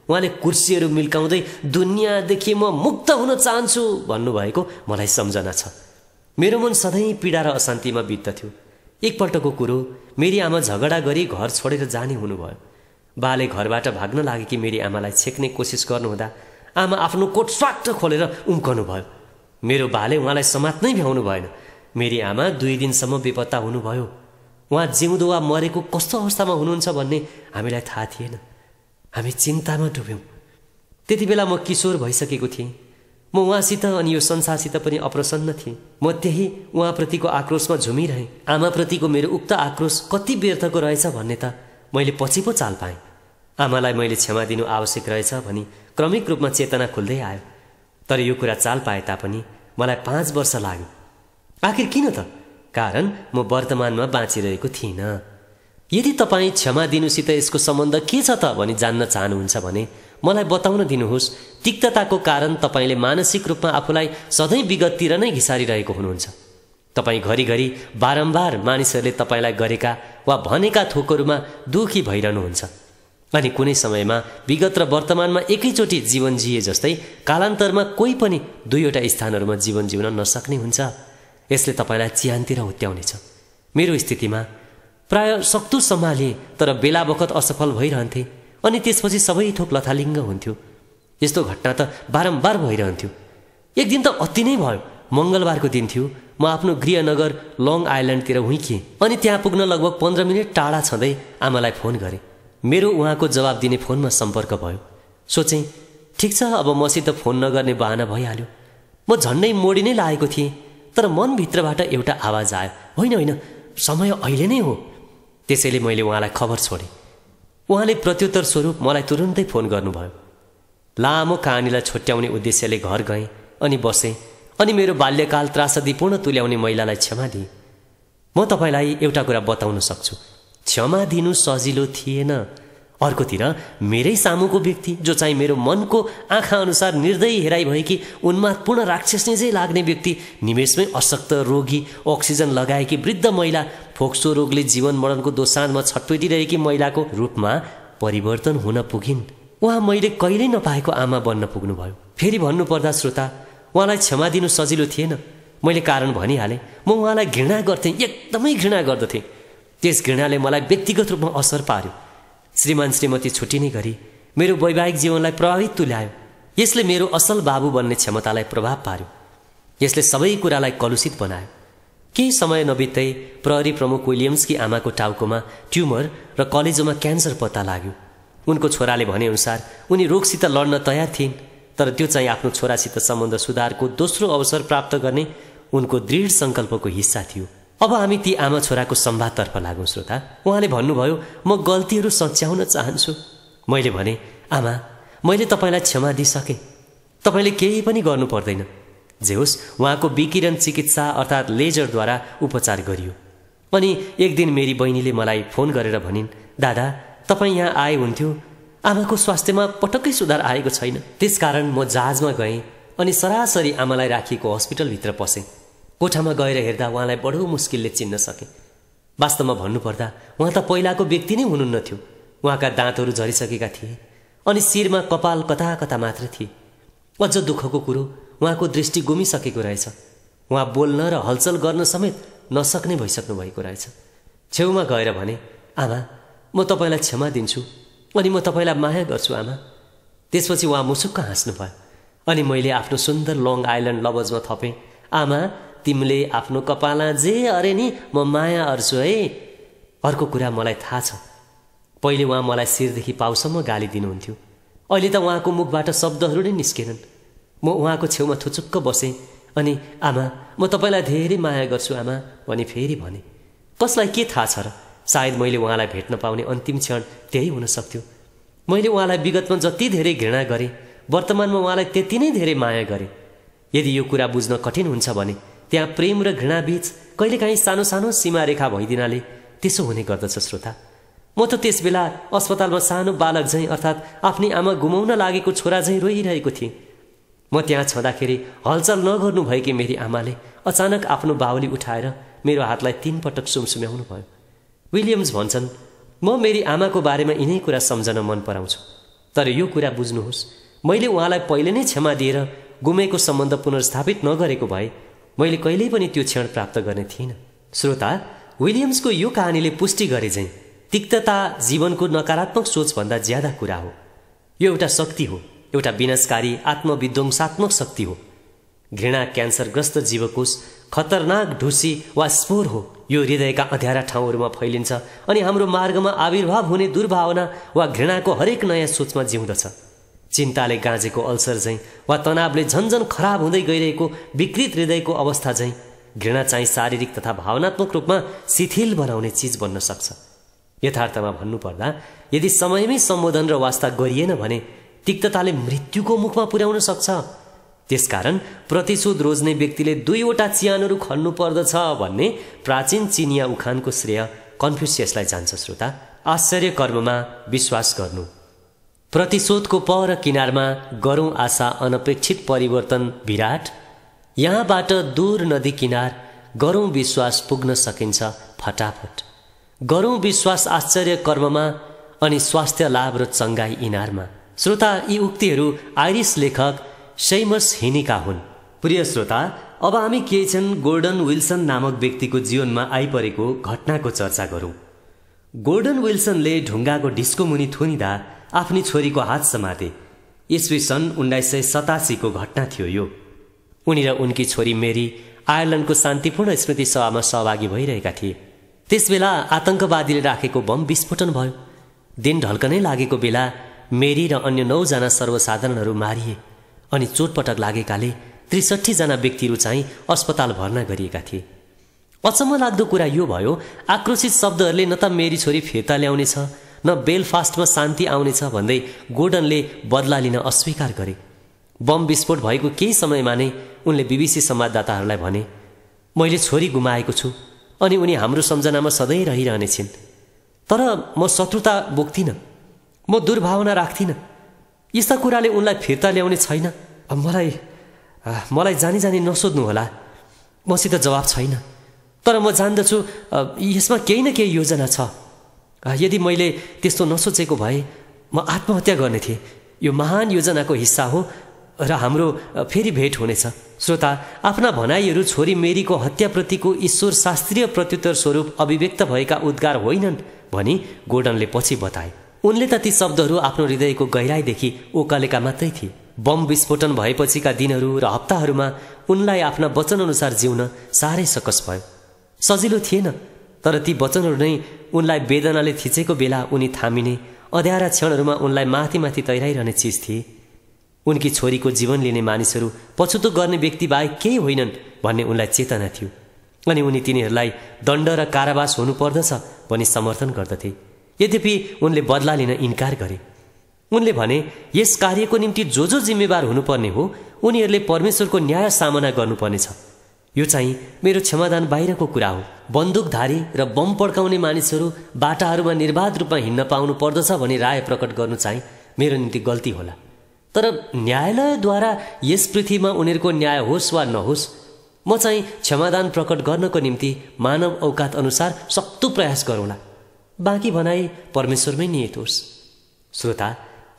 उहाँले कुर्सीहरू मिल्काउँदै दुनियाँदेखि म मुक्त हुन चाहन्छु भन्नुभएको मलाई सम्झना छ। मेरो मन सधैँ पीडा र अशान्तिमा बित्दथ्यो। एकपल्टको कुरो, मेरी आमा झगडा गरी घर छोडेर जाने हुनुभयो। बाले घरबाट भाग्न लागे कि मेरी आमालाई छेक्ने कोसिस गर्नुहुँदा आमा आफ्नो कोट स्वाट्ट खोलेर उम्कनु भयो। मेरो बाले उहाँलाई समात्नै भ्याउनु भएन। मेरी आमा 2 दिनसम्म बेपत्ता हुनुभयो। उहाँ जिउँदो वा मरेको कस्तो अवस्थामा हुनुहुन्छ भन्ने हामीलाई थाहा थिएन। हामी चिन्तामा डुब्यौँ। त्यति बेला म किशोर भइसकेको थिएँ। म उहाँसित अनि यो संसारसित पनि अप्रसन्न थिएँ। म त्यही उहाँप्रतिको आक्रोशमा झुमिरहेँ। आमाप्रतिको मेरो उक्त आक्रोश कति व्यर्थको रहेछ भन्ने त मैले पछि पो चाल पाएँ। आमालाई मैले क्षमा दिनु आवश्यक रहेछ भनी क्रमिक रूपमा चेतना खुल्दै आयो। तर यो कुरा चाल पाए तापनि मलाई 5 वर्ष लाग्यो। आखिर किन त? कारण म वर्तमानमा बाँचिरहेको थिइनँ। यदि तपाईँ क्षमा दिनुसित यसको सम्बन्ध के छ त भनी जान्न चाहनुहुन्छ भने मलाई बताउन दिनुहोस्। तिक्तताको कारण तपाईँले मानसिक रूपमा आफूलाई सधैँ विगततिर नै घिसारिरहेको हुनुहुन्छ। तपाईँ घरिघरि बारम्बार मानिसहरूले तपाईँलाई गरेका वा भनेका थोकहरूमा दुखी भइरहनुहुन्छ अनि कुनै समयमा विगत र वर्तमानमा एकैचोटि जीवन जिए जस्तै कालान्तरमा कोही पनि दुईवटा स्थानहरूमा जीवन जिउन नसक्ने हुन्छ। यसले तपाईँलाई चिहानतिर हुत्याउनेछ। मेरो स्थितिमा प्राय सक्दो सम्हालिए तर बेला बखत असफल भइरहन्थे अनि त्यसपछि सबै थोक लथालिङ्ग हुन्थ्यो। यस्तो घटना त बारम्बार भइरहन्थ्यो। एक दिन त अति नै भयो। मङ्गलबारको दिन थियो। म आफ्नो गृहनगर लङ आइल्यान्डतिर हुइकिएँ अनि त्यहाँ पुग्न लगभग 15 मिनट टाढा छँदै आमालाई फोन गरेँ। मेरो उहाँको जवाब दिने फोनमा सम्पर्क भयो। सोचेँ ठिक छ, अब मसित फोन नगर्ने बहाना भइहाल्यो। म झन्डै मोडी नै लागेको थिएँ तर मनभित्रबाट एउटा आवाज आयो, होइन होइन, समय अहिले नै हो। त्यसैले मैले उहाँलाई खबर छोडेँ। उहाँले प्रत्युत्तर स्वरूप मलाई तुरुन्तै फोन गर्नुभयो। लामो कहानीलाई छुट्याउने उद्देश्यले घर गएँ अनि बसेँ अनि मेरो बाल्यकाल त्रासदीपूर्ण तुल्याउने महिलालाई क्षमा दिएँ। म तपाईँलाई एउटा कुरा बताउन सक्छु, क्षमा दिनु सजिलो थिएन। अर्कोतिर मेरै सामुको व्यक्ति जो चाहिँ मेरो मनको आँखा अनुसार निर्दयी हेराइ भएकी उन्मादपूर्ण राक्षसनी चाहिँ लाग्ने व्यक्ति, निमेषमै अशक्त रोगी, अक्सिजन लगाएकी वृद्ध महिला, फोक्सो रोगले जीवन मरणको दोसाँधमा छटपटिरहेकी महिलाको रूपमा परिवर्तन हुन पुगिन्। उहाँ मैले कहिल्यै नपाएको आमा बन्न पुग्नुभयो। फेरि भन्नुपर्दा श्रोता, उहाँलाई क्षमा दिनु सजिलो थिएन। मैले कारण भनिहालेँ। म उहाँलाई घृणा गर्थेँ, एकदमै घृणा गर्दथेँ। त्यस घृणाले मलाई व्यक्तिगत रूपमा असर पार्यो। श्रीमान श्रीमती छुट्टिने गरी मेरो वैवाहिक जीवनलाई प्रभावित तुल्यायो। यसले मेरो असल बाबु बन्ने क्षमतालाई प्रभाव पार्यो। यसले सबै कुरालाई कलुषित बनायो। केही समय नबित्दै प्रहरी प्रमुख विलियम्सकी आमाको टाउकोमा ट्युमर र कलेजोमा क्यान्सर पत्ता लाग्यो। उनको छोराले भनेअनुसार उनी रोगसित लड्न तयार थिइन्, तर त्यो चाहिँ आफ्नो छोरासित सम्बन्ध सुधारको दोस्रो अवसर प्राप्त गर्ने उनको दृढ सङ्कल्पको हिस्सा थियो। अब हामी ती आमा छोराको संवादतर्फ लागौँ। श्रोता, उहाँले भन्नुभयो, म गल्तीहरू सच्याउन चाहन्छु। मैले भने, आमा, मैले तपाईँलाई क्षमा दिइसकेँ। तपाईँले केही पनि गर्नु पर्दैन। जे होस्, उहाँको विकिरण चिकित्सा अर्थात् लेजरद्वारा उपचार गरियो। अनि एक दिन मेरी बहिनीले मलाई फोन गरेर भनिन्, दादा, तपाईँ यहाँ आए हुन्थ्यो, आमाको स्वास्थ्यमा पटक्कै सुधार आएको छैन। त्यसकारण म जहाजमा गएँ अनि सरासरी आमालाई राखिएको हस्पिटलभित्र पसेँ। कोठामा गएर हेर्दा उहाँलाई बडो मुस्किलले चिन्न सकेँ। वास्तवमा भन्नुपर्दा उहाँ त पहिलाको व्यक्ति नै हुनुहुन्न थियो। उहाँका दाँतहरू झरिसकेका थिए अनि शिरमा कपाल कता कता मात्र थिए। अझ दुःखको कुरो, उहाँको दृष्टि गुमिसकेको रहेछ। उहाँ बोल्न र हलचल गर्न समेत नसक्ने भइसक्नु भएको रहेछ। छेउमा गएर भने, आमा, म तपाईँलाई क्षमा दिन्छु अनि म तपाईँलाई माया गर्छु आमा। त्यसपछि उहाँ मुसुक्क हाँस्नुभयो अनि मैले आफ्नो सुन्दर लङ आइल्यान्ड लवजमा थपेँ, आमा, तिमीले आफ्नो कपालमा जे अरे नि म माया अर्छु है। अर्को कुरा मलाई थाहा छ, पहिले उहाँ मलाई शिरदेखि पाउसम्म गाली दिनुहुन्थ्यो। अहिले त उहाँको मुखबाट शब्दहरू नै निस्केनन्। म उहाँको छेउमा थुचुक्क बसेँ अनि आमा, म तपाईँलाई धेरै माया गर्छु आमा भनी फेरि भने। कसलाई के थाहा छ र, सायद मैले उहाँलाई भेट्न पाउने अन्तिम क्षण त्यही हुन सक्थ्यो। मैले उहाँलाई विगतमा जति धेरै घृणा गरेँ, वर्तमानमा उहाँलाई त्यति नै धेरै माया गरेँ। यदि यो कुरा बुझ्न कठिन हुन्छ भने त्यहाँ प्रेम र घृणा बीच कहिलेकाहीँ सानो सानो सीमारेखा भइदिनाले त्यसो हुने गर्दछ। श्रोता, म त त्यस बेला अस्पतालमा सानो बालक झैँ अर्थात् आफ्नी आमा गुमाउन लागेको छोरा झैँ रोइरहेको थिएँ। म त्यहाँ छँदाखेरि हलचल नगर्नु भएकी मेरी आमाले अचानक आफ्नो बाहुली उठाएर मेरो हातलाई 3 पटक सुमसुम्याउनु भयो। विलियम्स भन्छन्, म मेरी आमाको बारेमा यिनै कुरा सम्झन मन पराउँछु। तर यो कुरा बुझ्नुहोस्, मैले उहाँलाई पहिले नै क्षमा दिएर गुमेको सम्बन्ध पुनर्स्थापित नगरेको भए मैले कहिल्यै पनि त्यो क्षण प्राप्त गर्ने थिइनँ। श्रोता, विलियम्सको यो कहानीले पुष्टि गरे चाहिँ तिक्तता जीवनको नकारात्मक सोचभन्दा ज्यादा कुरा हो। यो एउटा शक्ति हो, एउटा विनाशकारी आत्मविध्वंसात्मक शक्ति हो। घृणा क्यान्सरग्रस्त जीवकोष खतरनाक ढुसी वा स्पोर हो। यो हृदयका अँध्यारा ठाउँहरूमा फैलिन्छ अनि हाम्रो मार्गमा आविर्भाव हुने दुर्भावना वा घृणाको हरेक नयाँ सोचमा जिउँदछ। चिन्ताले गाँजेको अल्सर झैँ वा तनावले झन्झन खराब हुँदै गइरहेको विकृत हृदयको अवस्था झैँ घृणा चाहिँ शारीरिक तथा भावनात्मक रूपमा शिथिल बनाउने चिज बन्न सक्छ। यथार्थमा भन्नुपर्दा यदि समयमै सम्बोधन र वास्ता गरिएन भने तिक्तताले मृत्युको मुखमा पुर्याउन सक्छ। त्यसकारण प्रतिशोध रोज्ने व्यक्तिले 2वटा चिहानहरू खन्नु पर्दछ भन्ने प्राचीन चिनिया उखानको श्रेय कन्फ्युसियसलाई जान्छ। श्रोता, आश्चर्य कर्ममा विश्वास गर्नु। प्रतिशोधको पर किनारमा गरौँ आशा अनपेक्षित परिवर्तन विराट, यहाँबाट दूर नदी किनार गरौँ विश्वास पुग्न सकिन्छ फटाफट। गरौँ विश्वास आश्चर्य कर्ममा अनि स्वास्थ्य लाभ र चङ्गाई इनारमा। श्रोता, यी उक्तिहरू आइरिस लेखक सेमस हिनीका हुन्। प्रिय श्रोता, अब हामी केही क्षण गोर्डन विल्सन नामक व्यक्तिको जीवनमा आइपरेको घटनाको चर्चा गरौँ। गोर्डन विल्सनले ढुङ्गाको ढिस्को मुनि थुनिँदा आफ्नी छोरीको हात समाते। ईस्वी सन् 1987 को घटना थियो यो। उनी र उनकी छोरी मेरी आयरल्यान्डको शान्तिपूर्ण स्मृति सभामा सहभागी भइरहेका थिए। त्यसबेला आतंकवादीले राखेको बम विस्फोटन भयो। दिन ढल्कनै लागेको बेला मेरी र अन्य 9 जना सर्वसाधारणहरू मारिए अनि चोटपटक लागेकाले 63 जना व्यक्तिहरू चाहिँ अस्पताल भर्ना गरिएका थिए। अचम्म लाग्दो कुरा यो भयो, आक्रोशित शब्दहरूले न त मेरी छोरी फिर्ता ल्याउनेछ न बेलफास्टमा शान्ति आउनेछ भन्दै गोर्डनले बदला लिन अस्वीकार गरे। बम विस्फोट भएको केही समयमा नै उनले बीबीसी संवाददाताहरूलाई भने, मैले छोरी गुमाएको छु अनि उनी हाम्रो सम्झनामा सधैँ रहिरहनेछिन्। तर म शत्रुता बोक्दिनँ, म दुर्भावना राख्दिनँ। यस्ता कुराले उनलाई फिर्ता ल्याउने छैन। मलाई जानी जानी नसोध्नुहोला, मसित जवाब छैन। तर म जान्दछु यसमा केही न केही योजना छ। यदि मैले त्यस्तो नसोचेको भए म आत्महत्या गर्ने थिएँ। यो महान योजनाको हिस्सा हो र हाम्रो फेरि भेट हुनेछ। श्रोता, आफ्ना भनाइहरू छोरी मेरीको हत्याप्रतिको ईश्वर शास्त्रीय प्रत्युत्तर स्वरूप अभिव्यक्त भएका उद्गार होइनन् भनी गोर्डनले पछि बताए। उनले त ती शब्दहरू आफ्नो हृदयको गहिराईदेखि ओकालेका मात्रै थिए। बम विस्फोटन भएपछिका दिनहरू र हप्ताहरूमा उनलाई आफ्ना वचनअनुसार जिउन साह्रै सकस भयो। सजिलो थिएन, तर ती वचनहरू नै उनलाई वेदनाले थिचेको बेला उनी थामिने, अँध्यारा क्षणहरूमा उनलाई माथि माथि तैराइरहने चिज थिए। उनकी छोरीको जीवन लिने मानिसहरू पछुतो गर्ने व्यक्ति बाहेक केही होइनन् भन्ने उनलाई चेतना थियो अनि उनी तिनीहरूलाई दण्ड र कारावास हुनुपर्दछ भनी समर्थन गर्दथे। यद्यपि उनले बदला लिन इन्कार गरे। उनले भने, यस कार्यको निम्ति जो जिम्मेवार हुनुपर्ने हो उनीहरूले परमेश्वरको न्याय सामना गर्नुपर्नेछ। यो चाहिँ मेरो क्षमादान बाहिरको कुरा हो। बन्दुकधारी र बम पड्काउने मानिसहरू बाटाहरूमा निर्बाध रूपमा हिँड्न पाउनु पर्दछ भनी राय प्रकट गर्नु चाहिँ मेरो निम्ति गल्ती होला। तर न्यायालयद्वारा यस पृथ्वीमा उनीहरूको न्याय होस् वा नहोस्, म चाहिँ क्षमादान प्रकट गर्नको निम्ति मानव औकात अनुसार सक्दो प्रयास गरौँला। बाँकी भनाई परमेश्वरमै नियत होस्। श्रोता,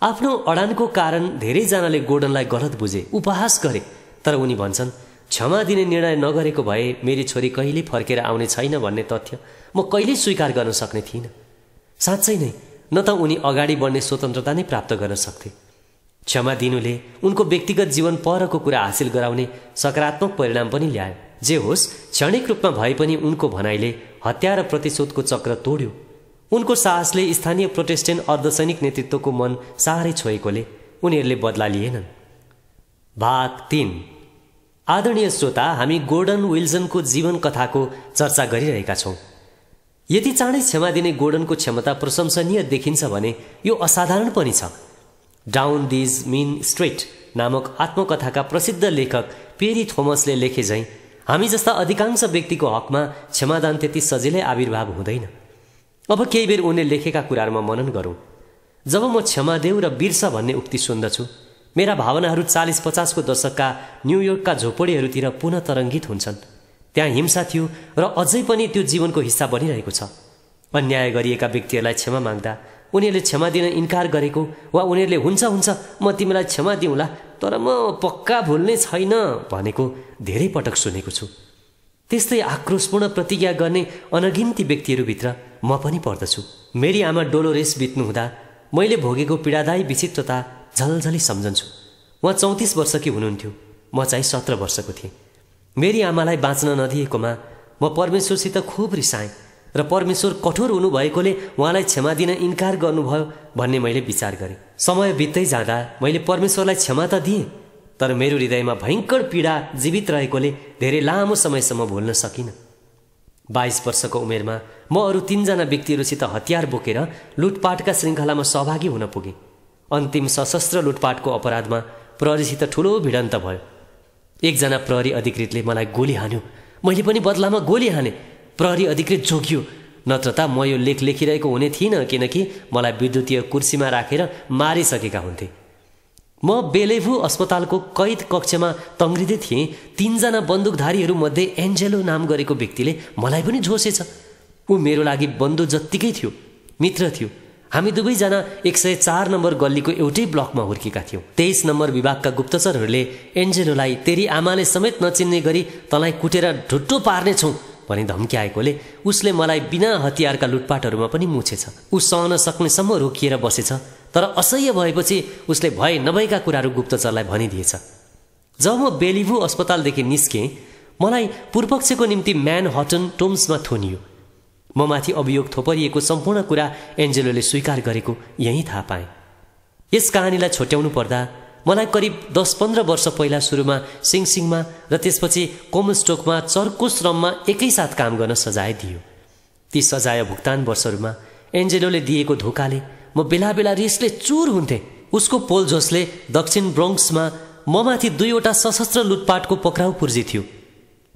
आफ्नो अडानको कारण धेरैजनाले गोर्डनलाई गलत बुझे, उपहास गरे। तर उनी भन्छन्, क्षमा दिने निर्णय नगरेको भए मेरी छोरी कहिले फर्केर आउने छैन भन्ने तथ्य म कहिल्यै स्वीकार गर्न सक्ने थिइनँ। साँच्चै नै न त उनी अगाडि बढ्ने स्वतन्त्रता नै प्राप्त गर्न सक्थे। क्षमा दिनुले उनको व्यक्तिगत जीवन परको कुरा हासिल गराउने सकारात्मक परिणाम पनि ल्यायो। जे होस्, क्षणिक रूपमा भए पनि उनको भनाइले हत्या र प्रतिशोधको चक्र तोड्यो। उनको साहसले स्थानीय प्रोटेस्टेन्ट अर्धसैनिक नेतृत्वको मन साह्रै छोएकोले उनीहरूले बदला लिएनन्। भाग 3। आदरणीय श्रोता, हामी गोर्डन विल्सनको जीवन कथाको चर्चा गरिरहेका छौँ। यति चाँडै क्षमा दिने गोर्डनको क्षमता प्रशंसनीय देखिन्छ भने यो असाधारण पनि छ। डाउन दिज मिन स्ट्रेट नामक आत्मकथाका प्रसिद्ध लेखक पेरी थोमसले लेखे झैँ हामी जस्ता अधिकांश व्यक्तिको हकमा क्षमादान त्यति सजिलै आविर्भाव हुँदैन। अब केही बेर उनले लेखेका कुराहरूमा मनन गरौँ। जब म क्षमा देऊ र बिर्स भन्ने उक्ति सुन्दछु, मेरा भावनाहरू 40-50 को दशकका न्युयोर्कका झोपडीहरूतिर पुनः तरङ्गित हुन्छन्। त्यहाँ हिंसा थियो र अझै पनि त्यो जीवनको हिस्सा बनिरहेको छ। अन्याय गरिएका व्यक्तिहरूलाई क्षमा माग्दा उनीहरूले क्षमा दिन इन्कार गरेको वा उनीहरूले हुन्छ म तिमीलाई क्षमा दिउँला तर म पक्का भुल्ने छैन भनेको धेरै पटक सुनेको छु। त्यस्तै आक्रोशपूर्ण प्रतिज्ञा गर्ने अनगिन्ती व्यक्तिहरूभित्र म पनि पर्दछु। मेरी आमा डोलोरेस बित्नुहुँदा मैले भोगेको पीडादायी विचित्रता झलझली सम्झन्छु। उहाँ 34 वर्षकी हुनुहुन्थ्यो, म चाहिँ 17 वर्षको थिएँ। मेरी आमालाई बाँच्न नदिएकोमा म परमेश्वरसित खुब रिसाएँ र परमेश्वर कठोर हुनुभएकोले उहाँलाई क्षमा दिन इन्कार गर्नुभयो भन्ने मैले विचार गरेँ। समय बित्दै जाँदा मैले परमेश्वरलाई क्षमा त दिएँ, तर मेरो हृदयमा भयङ्कर पीडा जीवित रहेकोले धेरै लामो समयसम्म भुल्न सकिनँ। 22 वर्षको उमेरमा म अरू 3 जना व्यक्तिहरूसित हतियार बोकेर लुटपाटका श्रृङ्खलामा सहभागी हुन पुगेँ। अन्तिम सशस्त्र लुटपाटको अपराधमा प्रहरीसित ठुलो भिडन्त भयो। एकजना प्रहरी अधिकृतले मलाई गोली हान्यो। मैले पनि बदलामा गोली हाने। प्रहरी अधिकृत जोगियो, नत्र त म यो लेख लेखिरहेको हुने थिइनँ, किनकि मलाई विद्युतीय कुर्सीमा राखेर मारिसकेका हुन्थे। म बेलेभु अस्पतालको कैद कक्षमा तङ्ग्रिँदै थिएँ। 3 जना बन्दुकधारीहरू मध्ये एन्जेलो नाम गरेको व्यक्तिले मलाई पनि झोसेछ। ऊ मेरो लागि बन्धु जत्तिकै थियो, मित्र थियो। हामी दुवैजना 104 नम्बर गल्लीको एउटै ब्लकमा हुर्केका थियौँ। 23 नम्बर विभागका गुप्तचरहरूले एन्जेलोलाई तेरी आमाले समेत नचिन्ने गरी तँलाई कुटेर ढुट्टो पार्नेछौँ भनी धम्क्याएकोले उसले मलाई बिना हतियारका लुटपाटहरूमा पनि मुछेछ। ऊ सहन सक्नेसम्म रोकिएर बसेछ, तर असह्य भएपछि उसले भए नभएका कुराहरू गुप्तचरलाई भनिदिएछ। जब म बेलिभु अस्पतालदेखि निस्केँ, मलाई पूर्वपक्षको निम्ति म्यानहट्टन टोम्समा थुनियो। म माथि अभियोग थोपरिएको सम्पूर्ण कुरा एन्जेलोले स्वीकार गरेको यही थाहा पाएँ। यस कहानीलाई छोट्याउनु पर्दा मलाई करिब 10-15 वर्ष पहिला सुरुमा सिङसिङमा र त्यसपछि कोमस्टोकमा चर्को श्रममा एकैसाथ काम गर्न सजाय दियो। ती सजाय भुक्तान वर्षहरूमा एन्जेलोले दिएको धोकाले म बेला बेला रिसले चुर हुन्थे। उसको पोलझोसले दक्षिण ब्रोङ्क्समा ममाथि 2वटा सशस्त्र लुटपाटको पक्राउ पुर्जी थियो।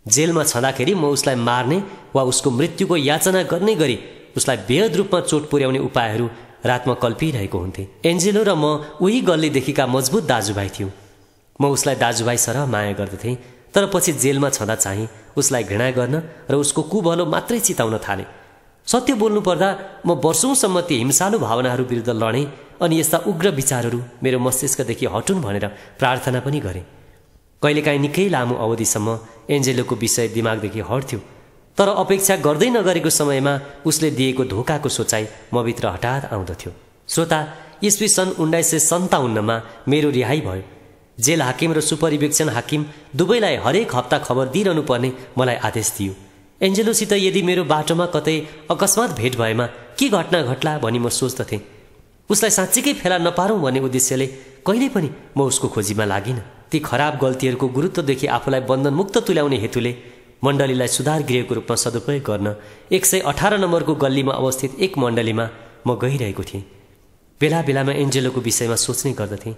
जेलमा छँदाखेरि म उसलाई मार्ने वा उसको मृत्युको याचना गर्ने गरी उसलाई बेहद रूपमा चोट पुर्याउने उपायहरू रातमा कल्पिरहेको हुन्थे। एन्जेलो र म उही गल्लीदेखिका मजबुत दाजुभाइ थियौँ। म उसलाई दाजुभाइ सरह माया गर्दथेँ, तर पछि जेलमा छँदा चाहिँ उसलाई घृणा गर्न र उसको कुभलो मात्रै चिताउन थालेँ। सत्य बोल्नु पर्दा म वर्षौंसम्म ती हिंसालु भावनाहरू विरुद्ध लडेँ अनि यस्ता उग्र विचारहरू मेरो मस्तिष्कदेखि हटुन् भनेर प्रार्थना पनि गरेँ। कहिलेकाहीँ निकै लामो अवधिसम्म एन्जेलोको विषय दिमागदेखि हट्थ्यो, तर अपेक्षा गर्दै नगरेको समयमा उसले दिएको धोकाको सोचाइ मभित्र हठात आउँदथ्यो। श्रोता, इस्वी सन् 1957मा मेरो रिहाई भयो। जेल हाकिम र सुपरिवेक्षण हाकिम दुवैलाई हरेक हप्ता खबर दिइरहनु पर्ने मलाई आदेश दियो। एन्जेलोसित यदि मेरो बाटोमा कतै अकस्मात भेट भएमा के घटना घट्ला भनी म सोच्दथेँ। उसलाई साँच्चीकै फेला नपारौँ भन्ने उद्देश्यले कहिल्यै पनि म उसको खोजीमा लागिनँ। ती खराब गल्तीहरूको गुरुत्वदेखि आफूलाई बन्धनमुक्त तुल्याउने हेतुले मण्डलीलाई सुधार गृहको रूपमा सदुपयोग गर्न 118 नम्बरको गल्लीमा अवस्थित एक मण्डलीमा म गइरहेको थिएँ। बेला बेलामा एन्जेलोको विषयमा सोच्ने गर्दथेँ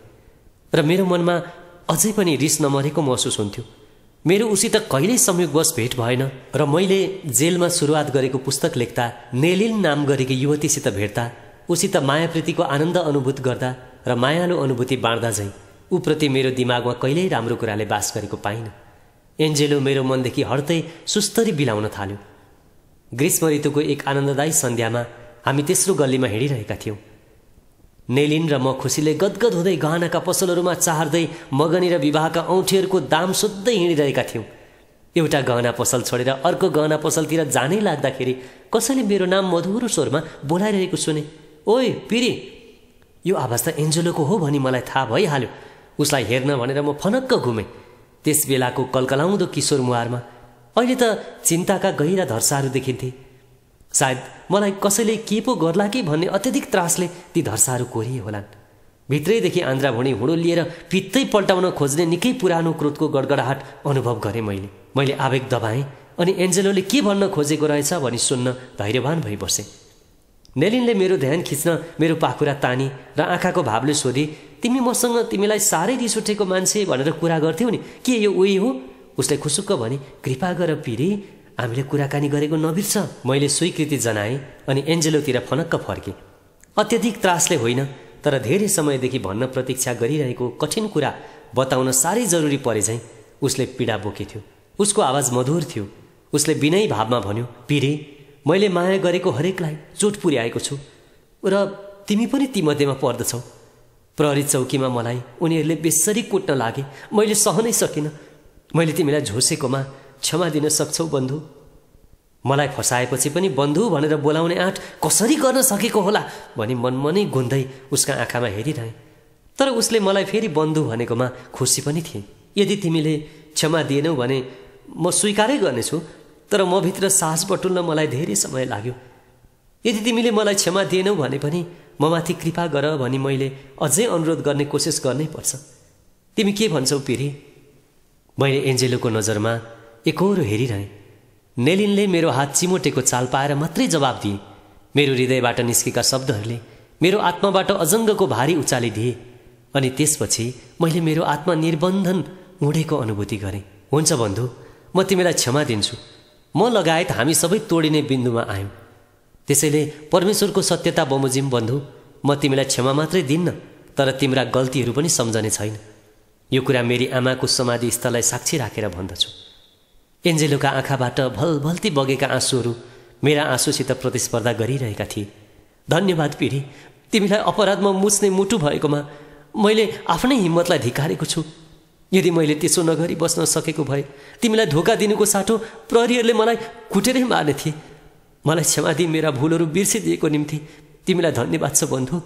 र मेरो मनमा अझै पनि रिस नमरेको महसुस हुन्थ्यो। मेरो उसित कहिल्यै संयोगवश भेट भएन र मैले जेलमा सुरुवात गरेको पुस्तक लेख्दा नेलिन नाम गरेकी युवतीसित भेट्दा उसित मायाप्रीतिको आनन्द अनुभूत गर्दा र मायालु अनुभूति बाँड्दा झैँ उप्रति मेरो दिमागमा कहिल्यै राम्रो कुराले बास गरेको पाइनँ। एन्जेलो मेरो मनदेखि हट्दै सुस्तरी बिलाउन थाल्यो। ग्रीष्म ऋतुको एक आनन्ददायी सन्ध्यामा हामी तेस्रो गल्लीमा हिँडिरहेका थियौँ। नेलिन र म खुसीले गदगद हुँदै गहनाका पसलहरूमा चाहर्दै मगनी र विवाहका औँठीहरूको दाम सोध्दै हिँडिरहेका थियौँ। एउटा गहना पसल छोडेर अर्को गहना पसलतिर जानै लाग्दाखेरि कसैले मेरो नाम मधुरो स्वरमा बोलाइरहेको सुने। ओए पिरी, यो आवाज त एन्जेलोको हो भनी मलाई थाहा भइहाल्यो। उसलाई हेर्न भनेर म फनक्क घुमेँ। त्यस बेलाको कलकलाउँदो किशोर मुहारमा अहिले त चिन्ताका गहिरा धर्साहरू देखिन्थे। सायद मलाई कसैले के पो गर्ला कि भन्ने अत्यधिक त्रासले ती धर्साहरू कोरिए होलान्। भित्रैदेखि आन्द्रा भुँडी हुँडो लिएर पित्तै पल्टाउन खोज्ने निकै पुरानो क्रोधको गडगडाहट अनुभव गरेँ। मैले आवेग दबाएँ अनि एन्जेलोले के भन्न खोजेको रहेछ भनी सुन्न धैर्यवान भई बसेँ। नेलिनले मेरो ध्यान खिच्न मेरो पाखुरा तानी र आँखाको भावले सोधी, तिमी मसँग तिमीलाई साह्रै रिस उठेको मान्छे भनेर कुरा गर्थ्यौ नि, के यो उही हो? उसले खुसुक्क भने, कृपा गर पिरी, हामीले कुराकानी गरेको नबिर्स। मैले स्वीकृति जनाएँ अनि एन्जेलोतिर फनक्क फर्केँ। अत्यधिक त्रासले होइन, तर धेरै समयदेखि भन्न प्रतीक्षा गरिरहेको कठिन कुरा बताउन साह्रै जरुरी परे झैँ उसले पीडा बोकेथ्यो। उसको आवाज मधुर थियो। उसले विनयी भावमा भन्यो, पिरे, मैले माया गरेको हरेकलाई चोट पुर्याएको छु र तिमी पनि तीमध्येमा पर्दछौ। प्रहरी चौकीमा मलाई उनीहरूले बेसरी कुट्न लागे। मैले सहनै सकिनँ। मैले तिमीलाई झोसेकोमा क्षमा दिन सक्छौ बन्धु? मलाई फसाएपछि पनि बन्धु भनेर बोलाउने आँट कसरी गर्न सकेको होला भनी मनमनै गुन्दै उसका आँखामा हेरिरहेँ। तर उसले मलाई फेरि बन्धु भनेकोमा खुसी पनि थिए। यदि तिमीले क्षमा दिएनौ भने म स्वीकारै गर्नेछु, तर म भित्र साहस बटुल्न मलाई धेरै समय लाग्यो। यदि तिमीले मलाई क्षमा दिएनौ भने पनि म माथि कृपा गर भनी मैले अझै अनुरोध गर्ने कोसिस गर्नै पर्छ। तिमी के भन्छौ पिरी? मैले एन्जेलोको नजरमा एकहोरो हेरिरहेँ। नेलिनले मेरो हात चिमोटेको चाल पाएर मात्रै जवाब दिए। मेरो हृदयबाट निस्केका शब्दहरूले मेरो आत्माबाट अजङ्गको भारी उचाली दिए अनि त्यसपछि मैले मेरो आत्मा निर्बन्धन उडेको अनुभूति गरेँ। हुन्छ बन्धु, म तिमीलाई क्षमा दिन्छु। म लगायत हामी सबै तोडिने बिन्दुमा आयौँ। त्यसैले परमेश्वरको सत्यता बमोजिम बन्धु, म तिमीलाई क्षमा मात्रै दिन्न, तर तिम्रा गल्तीहरू पनि सम्झने छैन। यो कुरा मेरी आमाको समाधि स्थललाई साक्षी राखेर भन्दछु। एन्जेलोका आँखाबाट भलभल्ती बगेका आँसुहरू मेरा आँसुसित प्रतिस्पर्धा गरिरहेका थिए। धन्यवाद पिरी, तिमीलाई अपराधमा मुच्ने मुटु भएकोमा मैले आफ्नै हिम्मतलाई धिक्कारेको छु। यदि मैले त्यसो नगरी बस्न सकेको भए तिमीलाई धोका दिनुको साटो प्रहरीहरूले मलाई कुटेरै मार्ने थिए। मलाई क्षमा दिई मेरा भुलहरू बिर्सिदिएको निम्ति तिमीलाई धन्यवाद छ बन्धु।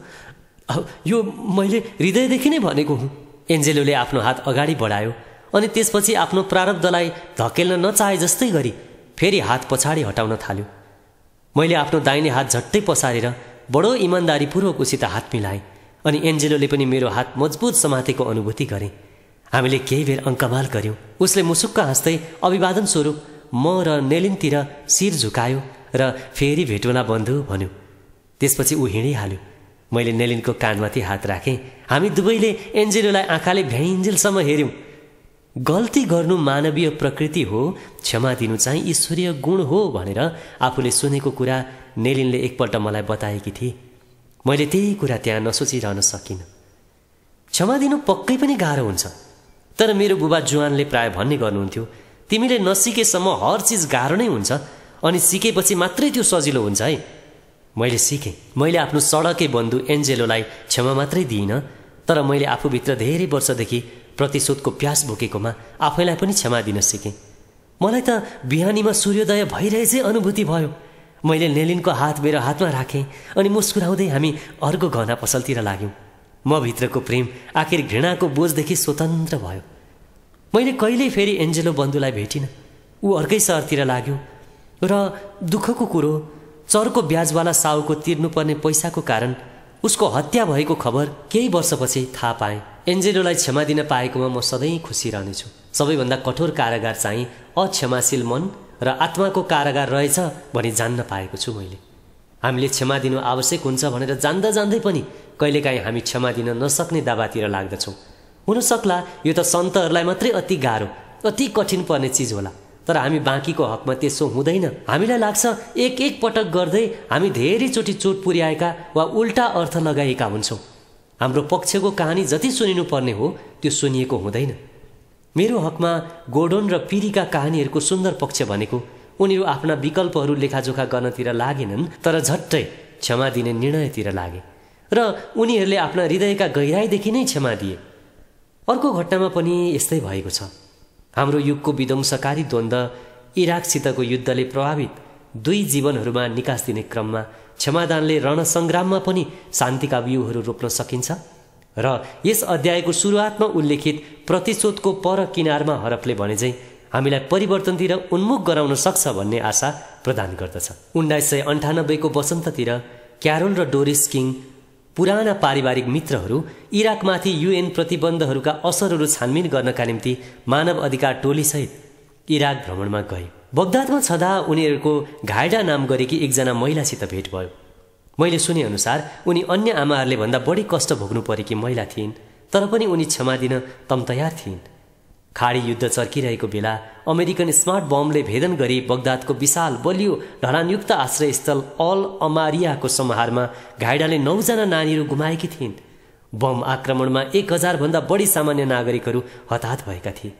यो मैले हृदयदेखि नै भनेको हुँ। एन्जेलोले आफ्नो हात अगाडि बढायो अनि त्यसपछि आफ्नो प्रारब्धलाई धकेल्न नचाहे जस्तै गरी फेरि हात पछाडि हटाउन थाल्यो। मैले आफ्नो दाहिने हात झट्टै पसारेर बडो इमान्दारीपूर्वक उसित हात मिलाएँ अनि एन्जेलोले पनि मेरो हात मजबुत समातेको अनुभूति गरेँ। हामीले केही बेर अङ्कमाल गऱ्यौँ। उसले मुसुक्क हाँस्दै अभिवादन स्वरूप म र नेलिनतिर शिर झुकायो र फेरि भेटौँला बन्धु भन्यो। त्यसपछि ऊ हिँडिहाल्यो। मैले नेलिनको कानमाथि हात राखेँ। हामी दुवैले एन्जेलोलाई आँखाले भ्याइन्जेलसम्म हेऱ्यौँ। गल्ती गर्नु मानवीय प्रकृति हो, क्षमा दिनु चाहिँ ईश्वरीय गुण हो भनेर आफूले सुनेको कुरा नेलिनले एकपल्ट मलाई बताएकी थिए। मैले त्यही कुरा त्यहाँ नसोचिरहन सकिनँ। क्षमा दिनु पक्कै पनि गाह्रो हुन्छ, तर मेरो बुबा जुवानले प्राय भन्ने गर्नुहुन्थ्यो, तिमीले नसिकेसम्म हर चिज गाह्रो नै हुन्छ अनि सिकेपछि मात्रै त्यो सजिलो हुन्छ है। मैले सिकेँ। मैले आफ्नो सडकै बन्धु एन्जेलोलाई क्षमा मात्रै दिइनँ, तर मैले आफूभित्र धेरै वर्षदेखि प्रतिशोधको प्यास बोकेकोमा आफैलाई पनि क्षमा दिन सिकेँ। मलाई त बिहानीमा सूर्योदय भइरहेछै अनुभूति भयो। मैले नेलिनको हात मेरो हातमा राखेँ अनि मुस्कुराउँदै हामी अर्को गहना पसलतिर लाग्यौँ। म भित्रको प्रेम आखिर घृणाको बोझदेखि स्वतन्त्र भयो। मैले कहिल्यै फेरि एन्जेलो बन्धुलाई भेटिनँ। ऊ अर्कै सहरतिर लाग्यो र दुःखको कुरो, चर्को ब्याजवाला साहुको तिर्नुपर्ने पैसाको कारण उसको हत्या भएको खबर केही वर्षपछि थाहा पाएँ। एन्जेलोलाई क्षमा दिन पाएकोमा म सधैँ खुसी रहनेछु। सबैभन्दा कठोर कारागार चाहिँ अक्षमाशील मन र आत्माको कारागार रहेछ भनी जान्न पाएको छु मैले। हामीले क्षमा दिनु आवश्यक हुन्छ भनेर जान्दा जान्दै पनि कहिलेकाहीँ हामी क्षमा दिन नसक्ने दावातिर लाग्दछौँ। हुन सक्ला यो त सन्तहरूलाई मात्रै अति गाह्रो, अति कठिन पर्ने चिज होला, तर हामी बाँकीको हकमा त्यसो हुँदैन। हामीलाई लाग्छ एक एक पटक गर्दै हामी धेरैचोटि चोट पुर्याएका वा उल्टा अर्थ लगाएका हुन्छौँ। हाम्रो पक्षको कहानी जति सुनिनु पर्ने हो त्यो सुनिएको हुँदैन। मेरो हकमा गोर्डन र पिरीका कहानीहरूको सुन्दर पक्ष भनेको उनीहरू आफ्ना विकल्पहरू लेखाजोखा गर्नतिर लागेनन्, तर झट्टै क्षमा दिने निर्णयतिर लागे र उनीहरूले आफ्ना हृदयका गहिराईदेखि नै क्षमा दिए। अर्को घटनामा पनि यस्तै भएको छ। हाम्रो युगको विध्वंसकारी द्वन्द्व इराकसितको युद्धले प्रभावित दुई जीवनहरूमा निकास दिने क्रममा क्षमादानले रणसङ्ग्राममा पनि शान्तिका बिउहरू रोप्न सकिन्छ र यस अध्यायको सुरुवातमा उल्लेखित प्रतिशोधको पर किनारमा हरफले भने चाहिँ हामीलाई परिवर्तनतिर उन्मुख गराउन सक्छ भन्ने आशा प्रदान गर्दछ। 1998 को वसन्ततिर क्यारोल र डोरिस किङ पुराना पारिवारिक मित्रहरू इराकमाथि युएन प्रतिबन्धहरूका असरहरू छानबिन गर्नका निम्ति मानव अधिकार टोलीसहित इराक भ्रमणमा गए। बगदादमा छँदा उनीहरूको घाइडा नाम गरेकी एकजना महिलासित भेट भयो। मैले सुने अनुसार उनी अन्य आमाहरूले भन्दा बढी कष्ट भोग्नु परेकी महिला थिइन्, तर पनि उनी क्षमा दिन तम तयार थिइन्। खाडी युद्ध चर्किरहेको बेला अमेरिकन स्मार्ट बमले भेदन गरी बगदादको विशाल बलियो ढलानयुक्त आश्रयस्थल अल अमारियाको समाहारमा घाइडाले 9 जना नानीहरू गुमाएकी थिइन्। बम आक्रमणमा 1000 भन्दा बढी सामान्य नागरिकहरू हताहत भएका थिए।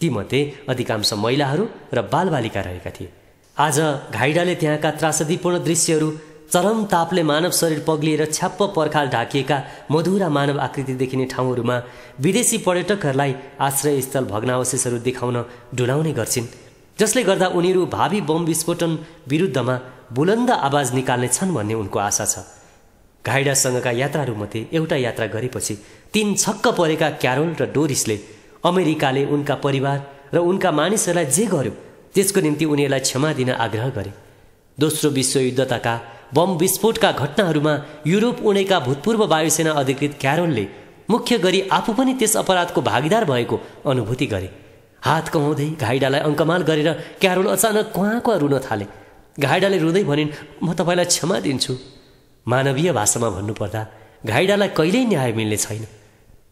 तीमध्ये अधिकांश महिलाहरू र बालबालिका रहेका थिए। आज घाइडाले त्यहाँका त्रासदीपूर्ण दृश्यहरू, चरम तापले मानव शरीर पग्लिएर छ्याप्प पर्खाल ढाकिएका मधुरा मानव आकृति देखिने ठाउँहरूमा विदेशी पर्यटकहरूलाई आश्रयस्थल भग्नावशेषहरू देखाउन डुलाउने गर्छिन्, जसले गर्दा उनीहरू भावी बम विस्फोटन विरुद्धमा बुलन्द आवाज निकाल्ने छन् भन्ने उनको आशा छ। घाइडासँगका यात्राहरूमध्ये एउटा यात्रा गरेपछि 3 छक्क परेका क्यारोल र डोरिसले अमेरिकाले उनका परिवार र उनका मानिसहरूलाई जे गर्यो त्यसको निम्ति उनीहरूलाई क्षमा दिन आग्रह गरे। दोस्रो विश्वयुद्धका बम विस्फोटका घटनाहरूमा युरोप उडेका भूतपूर्व वायुसेना अधिकृत क्यारोलले मुख्य गरी आफू पनि त्यस अपराधको भागीदार भएको अनुभूति गरे। हात कमाउँदै घाइडालाई अङ्कमाल गरेर क्यारोल अचानक क्वाँ रुन थाले। घाइडाले रुँदै भनिन्, म तपाईँलाई क्षमा दिन्छु। मानवीय भाषामा भन्नुपर्दा घाइडालाई कहिल्यै न्याय मिल्ने छैन।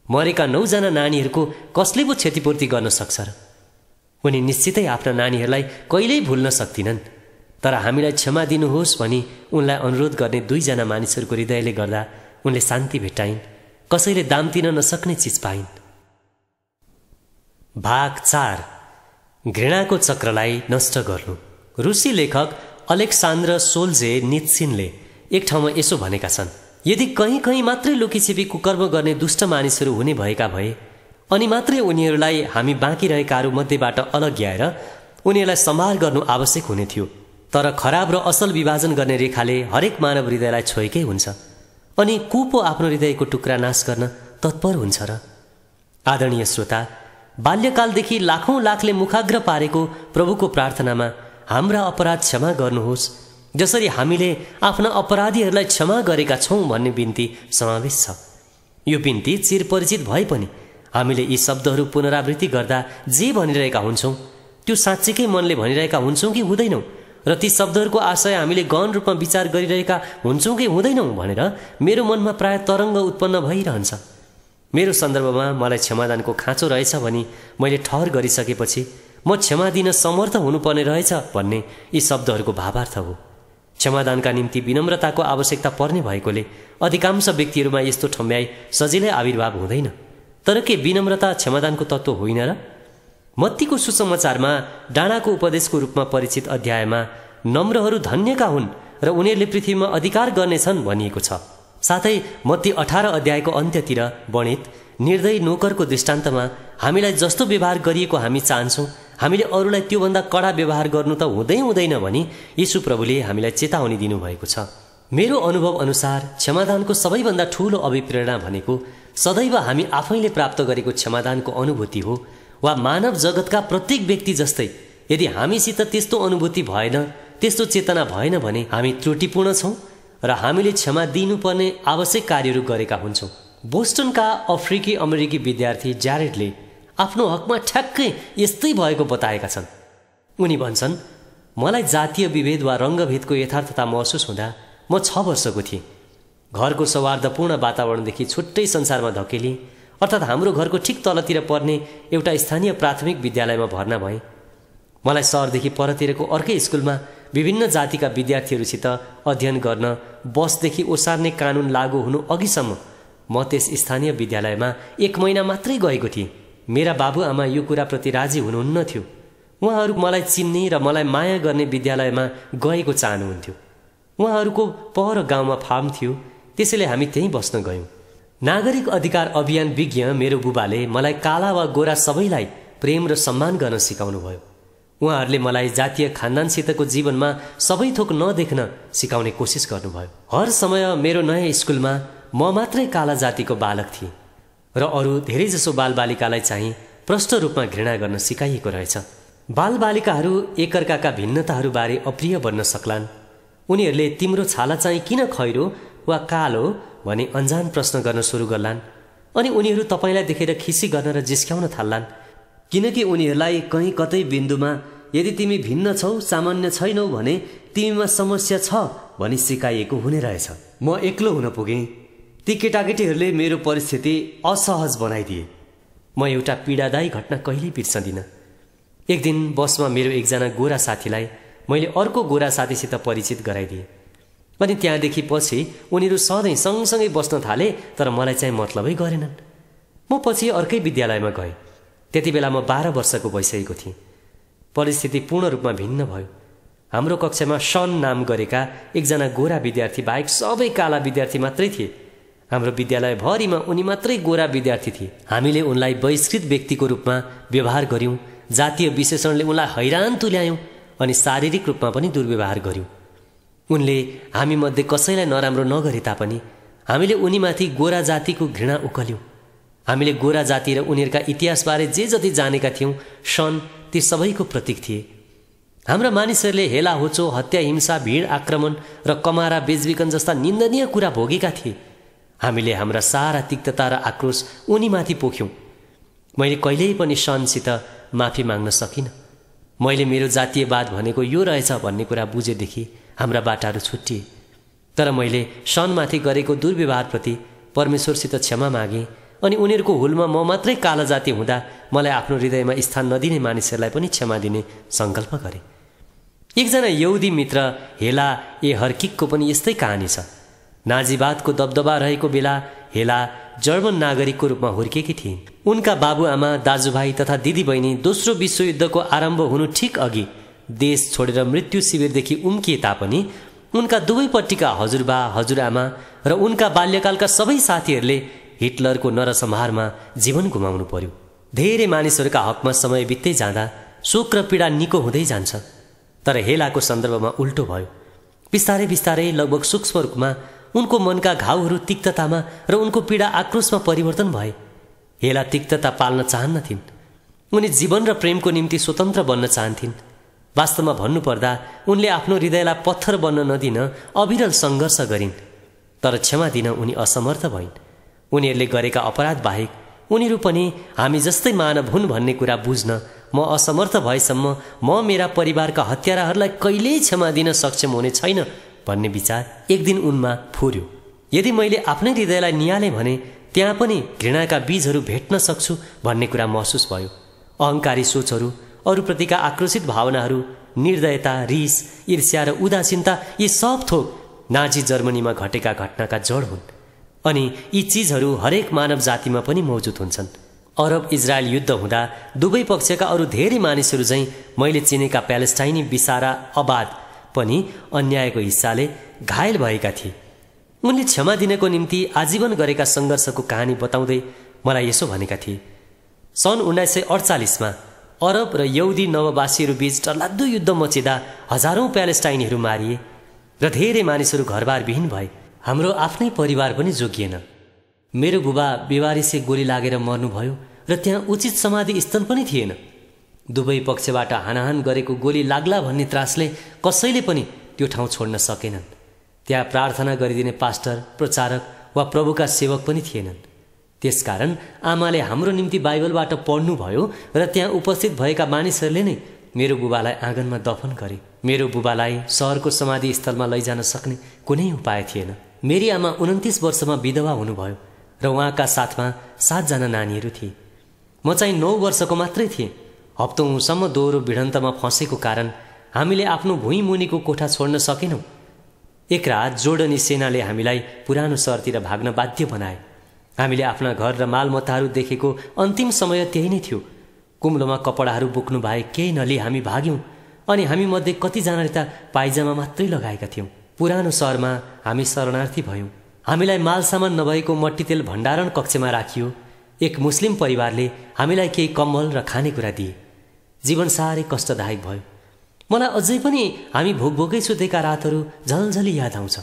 मरेका 9 जना नानीहरूको कसले पो क्षतिपूर्ति गर्न सक्छ र? उनी निश्चितै आफ्ना नानीहरूलाई कहिल्यै भुल्न सक्दिनन्। तर हामीलाई क्षमा दिनुहोस् भनी उनलाई अनुरोध गर्ने 2 जना मानिसहरूको हृदयले गर्दा उनले शान्ति भेट्टाइन्, कसैले दाम दिन नसक्ने चिज पाइन्। भाग 4, घृणाको चक्रलाई नष्ट गर्नु। रुसी लेखक अलेक्सान्द्र सोल्जेनित्सिनले एक ठाउँमा यसो भनेका छन्, यदि कहीँ कहीँ मात्रै लुकीछिपी कुकर्म गर्ने दुष्ट मानिसहरू हुने भएका भए अनि मात्रै उनीहरूलाई हामी बाँकी रहेकाहरू मध्येबाट अलग्याएर उनीहरूलाई सम्हार गर्नु आवश्यक हुने थियो। तर खराब र असल विभाजन गर्ने रेखाले हरेक मानव हृदयलाई छोएकै हुन्छ अनि कुपो आफ्नो हृदयको टुक्रा नाश गर्न तत्पर हुन्छ र? आदरणीय श्रोता, बाल्यकालदेखि लाखौं लाखले मुखाग्र पारेको प्रभुको प्रार्थनामा हाम्रा अपराध क्षमा गर्नुहोस् जसरी हामीले आफ्ना अपराधीहरूलाई क्षमा गरेका छौं भन्ने बिन्ती समावेश छ। यो बिन्ती चिरपरिचित भए पनि हामीले यी शब्दहरू पुनरावृत्ति गर्दा जे भनिरहेका हुन्छौं त्यो साँच्चीकै मनले भनिरहेका हुन्छौं कि हुँदैनौं र ती शब्दहरूको आशय हामीले गहन रूपमा विचार गरिरहेका हुन्छौं कि हुँदैनौं भनेर मेरो मनमा प्राय तरङ्ग उत्पन्न भइरहन्छ। मेरो सन्दर्भमा मलाई क्षमादानको खाँचो रहेछ भनी मैले ठहर गरिसकेपछि म क्षमा दिन समर्थ हुनुपर्ने रहेछ भन्ने यी शब्दहरूको भावार्थ हो। क्षमादानका निम्ति विनम्रताको आवश्यकता पर्ने भएकोले अधिकांश व्यक्तिहरूमा यस्तो ठम्ब्याई सजिलै आविर्भाव हुँदैन। तर के विनम्रता क्षमादानको तत्त्व होइन र? मत्तीको सुसमाचारमा डाँडाको उपदेशको रूपमा परिचित अध्यायमा नम्रहरू धन्यका हुन् र उनीहरूले पृथ्वीमा अधिकार गर्नेछन् भनिएको छ। साथै मत्ती 18 अध्यायको अन्त्यतिर वर्णित निर्दयी नोकरको दृष्टान्तमा हामीलाई जस्तो व्यवहार गरिएको हामी चाहन्छौं हामीले अरूलाई त्योभन्दा कडा व्यवहार गर्नु त हुँदैन भनी यीशु प्रभुले हामीलाई चेतावनी दिनुभएको छ। मेरो अनुभव अनुसार क्षमादानको सबैभन्दा ठूलो अभिप्रेरणा भनेको सदैव हामी आफैले प्राप्त गरेको क्षमादानको अनुभूति हो वा मानव जगतका प्रत्येक व्यक्ति जस्तै यदि हामीसित त्यस्तो अनुभूति भएन, त्यस्तो चेतना भएन भने हामी त्रुटिपूर्ण छौं र हामीले क्षमा दिनुपर्ने आवश्यक कार्यहरू गरेका हुन्छौं। बोस्टनका अफ्रिकी अमेरिकी विद्यार्थी ज्यारेडले आफ्नो हकमा ठ्याक्कै यस्तै भएको बताएका छन्। उनी भन्छन्, मलाई जातीय विभेद वा रङ्गभेदको यथार्थता महसुस हुँदा म 6 वर्षको थिएँ। घरको सौहार्दपूर्ण वातावरणदेखि छुट्टै संसारमा धकेलिएँ, अर्थात् हाम्रो घरको ठिक तलतिर पर्ने एउटा स्थानीय प्राथमिक विद्यालयमा भर्ना भएँ। मलाई सहरदेखि परतिरको अर्कै स्कुलमा विभिन्न जातिका विद्यार्थीहरूसित अध्ययन गर्न बसदेखि ओसार्ने कानुन लागू हुनु अघिसम्म म त्यस स्थानीय विद्यालयमा 1 महिना मात्रै गएको थिएँ। मेरा बाबुआमा यो कुराप्रति राजी हुनुहुन्न थियो। उहाँहरू मलाई चिन्ने र मलाई माया गर्ने विद्यालयमा गएको चाहनुहुन्थ्यो। उहाँहरूको पर गाउँमा फार्म थियो, त्यसैले हामी त्यहीँ बस्न गयौँ। नागरिक अधिकार अभियान विज्ञ मेरो बुबाले मलाई काला वा गोरा सबैलाई प्रेम र सम्मान गर्न सिकाउनु भयो। उहाँहरूले मलाई जातीय खानदानसितको जीवनमा सबै थोक नदेख्न सिकाउने कोसिस गर्नुभयो। हर समय मेरो नयाँ स्कुलमा म मात्रै काला जातिको बालक थिएँ र अरू धेरैजसो बालबालिकालाई चाहिँ प्रष्ट रूपमा घृणा गर्न सिकाइएको रहेछ। बालबालिकाहरू एकअर्काका भिन्नताहरूबारे अप्रिय बन्न सक्लान्। उनीहरूले तिम्रो छाला चाहिँ किन खैरो वा कालो भनी अन्जान प्रश्न गर्न सुरु गर्लान् अनि उनीहरू तपाईलाई देखेर खिसी गर्न र जिस्क्याउन थाल्लान्, किनकि उनीहरूलाई कहीँ कतै बिन्दुमा यदि तिमी भिन्न छौ, सामान्य छैनौ भने तिमीमा समस्या छ भनी सिकाइएको हुने रहेछ। म एक्लो हुन पुगेँ। ती केटाकेटीहरूले मेरो परिस्थिति असहज बनाइदिए। म एउटा पीडादायी घटना कहिल्यै बिर्सदिनँ। एक दिन बसमा मेरो एकजना गोरा साथीलाई मैले अर्को गोरा साथीसित परिचित गराइदिएँ अनि त्यहाँदेखि पछि उनीहरू सधैँ सँगसँगै बस्न थाले, तर मलाई चाहिँ मतलबै गरेनन्। म पछि अर्कै विद्यालयमा गएँ। त्यति बेला म 12 वर्षको भइसकेको थिएँ। परिस्थिति पूर्ण रूपमा भिन्न भयो। हाम्रो कक्षामा सन नाम गरेका एकजना गोरा विद्यार्थी बाहेक सबै काला विद्यार्थी मात्रै थिए। हाम्रो विद्यालयभरिमा उनी मात्रै गोरा विद्यार्थी थिए। हामीले उनलाई बहिष्कृत व्यक्तिको रूपमा व्यवहार गर्यौं, जातीय विशेषणले उनलाई हैरान तुल्यायौं अनि शारीरिक रूपमा पनि दुर्व्यवहार गर्यौं। उनले हामी मध्ये कसैलाई नराम्रो नगरे तापनि हामीले उनीमाथि गोरा जातिको घृणा उकल्यौं। हामीले गोरा जाति र उनीहरूका इतिहासबारे जे जति जानेका थियौं सन ती सबैको प्रतीक थिए। हाम्रा मानिसहरूले हेला होचो, हत्या, हिंसा, भीड आक्रमण र कमारा बेचबिखन जस्ता निन्दनीय कुरा भोगेका थिए। हामीले हाम्रा सारा तिक्तता र आक्रोश उनीमाथि पोख्यौं। मैले कहिल्यै पनि सनसित माफी माग्न सकिनँ। मैले मेरो जातीयवाद भनेको यो रहेछ भन्ने कुरा बुझेदेखि हाम्रा बाटाहरू छुट्टिए। तर मैले सनमाथि गरेको दुर्व्यवहारप्रति परमेश्वरसित क्षमा मागेँ अनि उनीहरूको हुलमा म मात्रै कालो जाति हुँदा मलाई आफ्नो हृदयमा स्थान नदिने मानिसहरूलाई पनि क्षमा दिने सङ्कल्प गरे। एकजना यहुदी मित्र हेला ए हर्किकको पनि यस्तै कहानी छ। नाजीवादको दबदबा रहेको बेला हेला जर्मन नागरिकको रूपमा हुर्केकी थिइन्। उनका बाबुआमा, दाजुभाइ तथा दिदीबहिनी दोस्रो विश्वयुद्धको आरम्भ हुनु ठिक अघि देश छोडेर मृत्यु शिविरदेखि उम्किए तापनि उनका दुवैपट्टिका हजुरबा, हजुरआमा र उनका बाल्यकालका सबै साथीहरूले हिटलरको नरसंहारमा जीवन गुमाउनु पर्यो। धेरै मानिसहरूका हकमा समय बित्दै जाँदा शोक र पीडा निको हुँदै जान्छ। तर हेलाको सन्दर्भमा उल्टो भयो। बिस्तारै बिस्तारै लगभग सूक्ष्म रूपमा उनको मनका घाउहरू तिक्ततामा र उनको पीडा आक्रोशमा परिवर्तन भए। हेला तिक्तता पाल्न चाहन्नथिन्। उनी जीवन र प्रेमको निम्ति स्वतन्त्र बन्न चाहन्थिन्। वास्तवमा भन्नुपर्दा उनले आफ्नो हृदयलाई पत्थर बन्न नदिन अविरल सङ्घर्ष गरिन्। तर क्षमा दिन उनी असमर्थ भइन्। उनीहरूले गरेका अपराध बाहेक उनीहरू पनि हामी जस्तै मानव हुन् भन्ने कुरा बुझ्न म असमर्थ भएसम्म म मेरा परिवारका हत्याराहरूलाई कहिल्यै क्षमा दिन सक्षम हुने छैन भन्ने विचार एक दिन उनमा फुर्यो। यदि मैले आफ्नै हृदयलाई निहालेँ भने त्यहाँ पनि घृणाका बीजहरू भेट्न सक्छु भन्ने कुरा महसुस भयो। अहङ्कारी सोचहरू, अरूप्रतिका आक्रोशित भावनाहरू, निर्दयता, रिस, ईर्ष्या र उदासीनता यी सब थोक नाजी जर्मनीमा घटेका घटनाका जड हुन् अनि यी चिजहरू हरेक मानव जातिमा पनि मौजुद हुन्छन्। अरब इजरायल युद्ध हुँदा दुवै पक्षका अरू धेरै मानिसहरू झैँ मैले चिनेका प्यालेस्टाइनी बिसारा आबाद पनि अन्यायको हिस्साले घायल भएका थिए। उनले क्षमा दिनको निम्ति आजीवन गरेका सङ्घर्षको कहानी बताउँदै मलाई यसो भनेका थिए। सन् 1948मा अरब र यहुदी नववासीहरू बीच डरलाग्दो युद्ध मचिँदा हजारौं प्यालेस्टाइनीहरू मारिए र धेरै मानिसहरू घरबार विहीन भए। हाम्रो आफ्नै परिवार पनि जोगिएन। मेरो बुबा बेवारिसे गोली लागेर मर्नुभयो र त्यहाँ उचित समाधि स्थल पनि थिएन। दुवै पक्षबाट हानाहान गरेको गोली लाग्ला भन्ने त्रासले कसैले पनि त्यो ठाउँ छोड्न सकेनन्। त्यहाँ प्रार्थना गरिदिने पास्टर, प्रचारक वा प्रभुका सेवक पनि थिएनन्। त्यसकारण आमाले हाम्रो निम्ति बाइबलबाट पढ्नुभयो र त्यहाँ उपस्थित भएका मानिसहरूले नै मेरो बुबालाई आँगनमा दफन गरे। मेरो बुबालाई सहरको समाधि स्थलमा लैजान सक्ने कुनै उपाय थिएन। मेरी आमा 29 वर्षमा विधवा हुनुभयो र उहाँका साथमा 7 जना नानीहरू थिए। म चाहिँ 9 वर्षको मात्रै थिएँ। हप्तौँसम्म दोहोरो भिडन्तमा फँसेको कारण हामीले आफ्नो भुइँ मुनिको कोठा छोड्न सकेनौँ। एक रात जोर्डनी सेनाले हामीलाई पुरानो सहरतिर भाग्न बाध्य बनाए। हामीले आफ्ना घर र मालमत्ताहरू देखेको अन्तिम समय त्यही नै थियो। कुम्लोमा कपडाहरू बोक्नु बाहेक केही नलिई हामी भाग्यौँ अनि हामी मध्ये कतिजनाले त पाइजामा मात्रै लगाएका थियौँ। पुरानो सहरमा हामी शरणार्थी भयौँ। हामीलाई मालसामान नभएको मट्टीतेल भण्डारण कक्षमा राखियो। एक मुस्लिम परिवारले हामीलाई केही कम्बल र खानेकुरा दिए। जीवन साह्रै कष्टदायक भयो। मलाई अझै पनि हामी भोकभोकै सुतेका रातहरू झलझली याद आउँछ।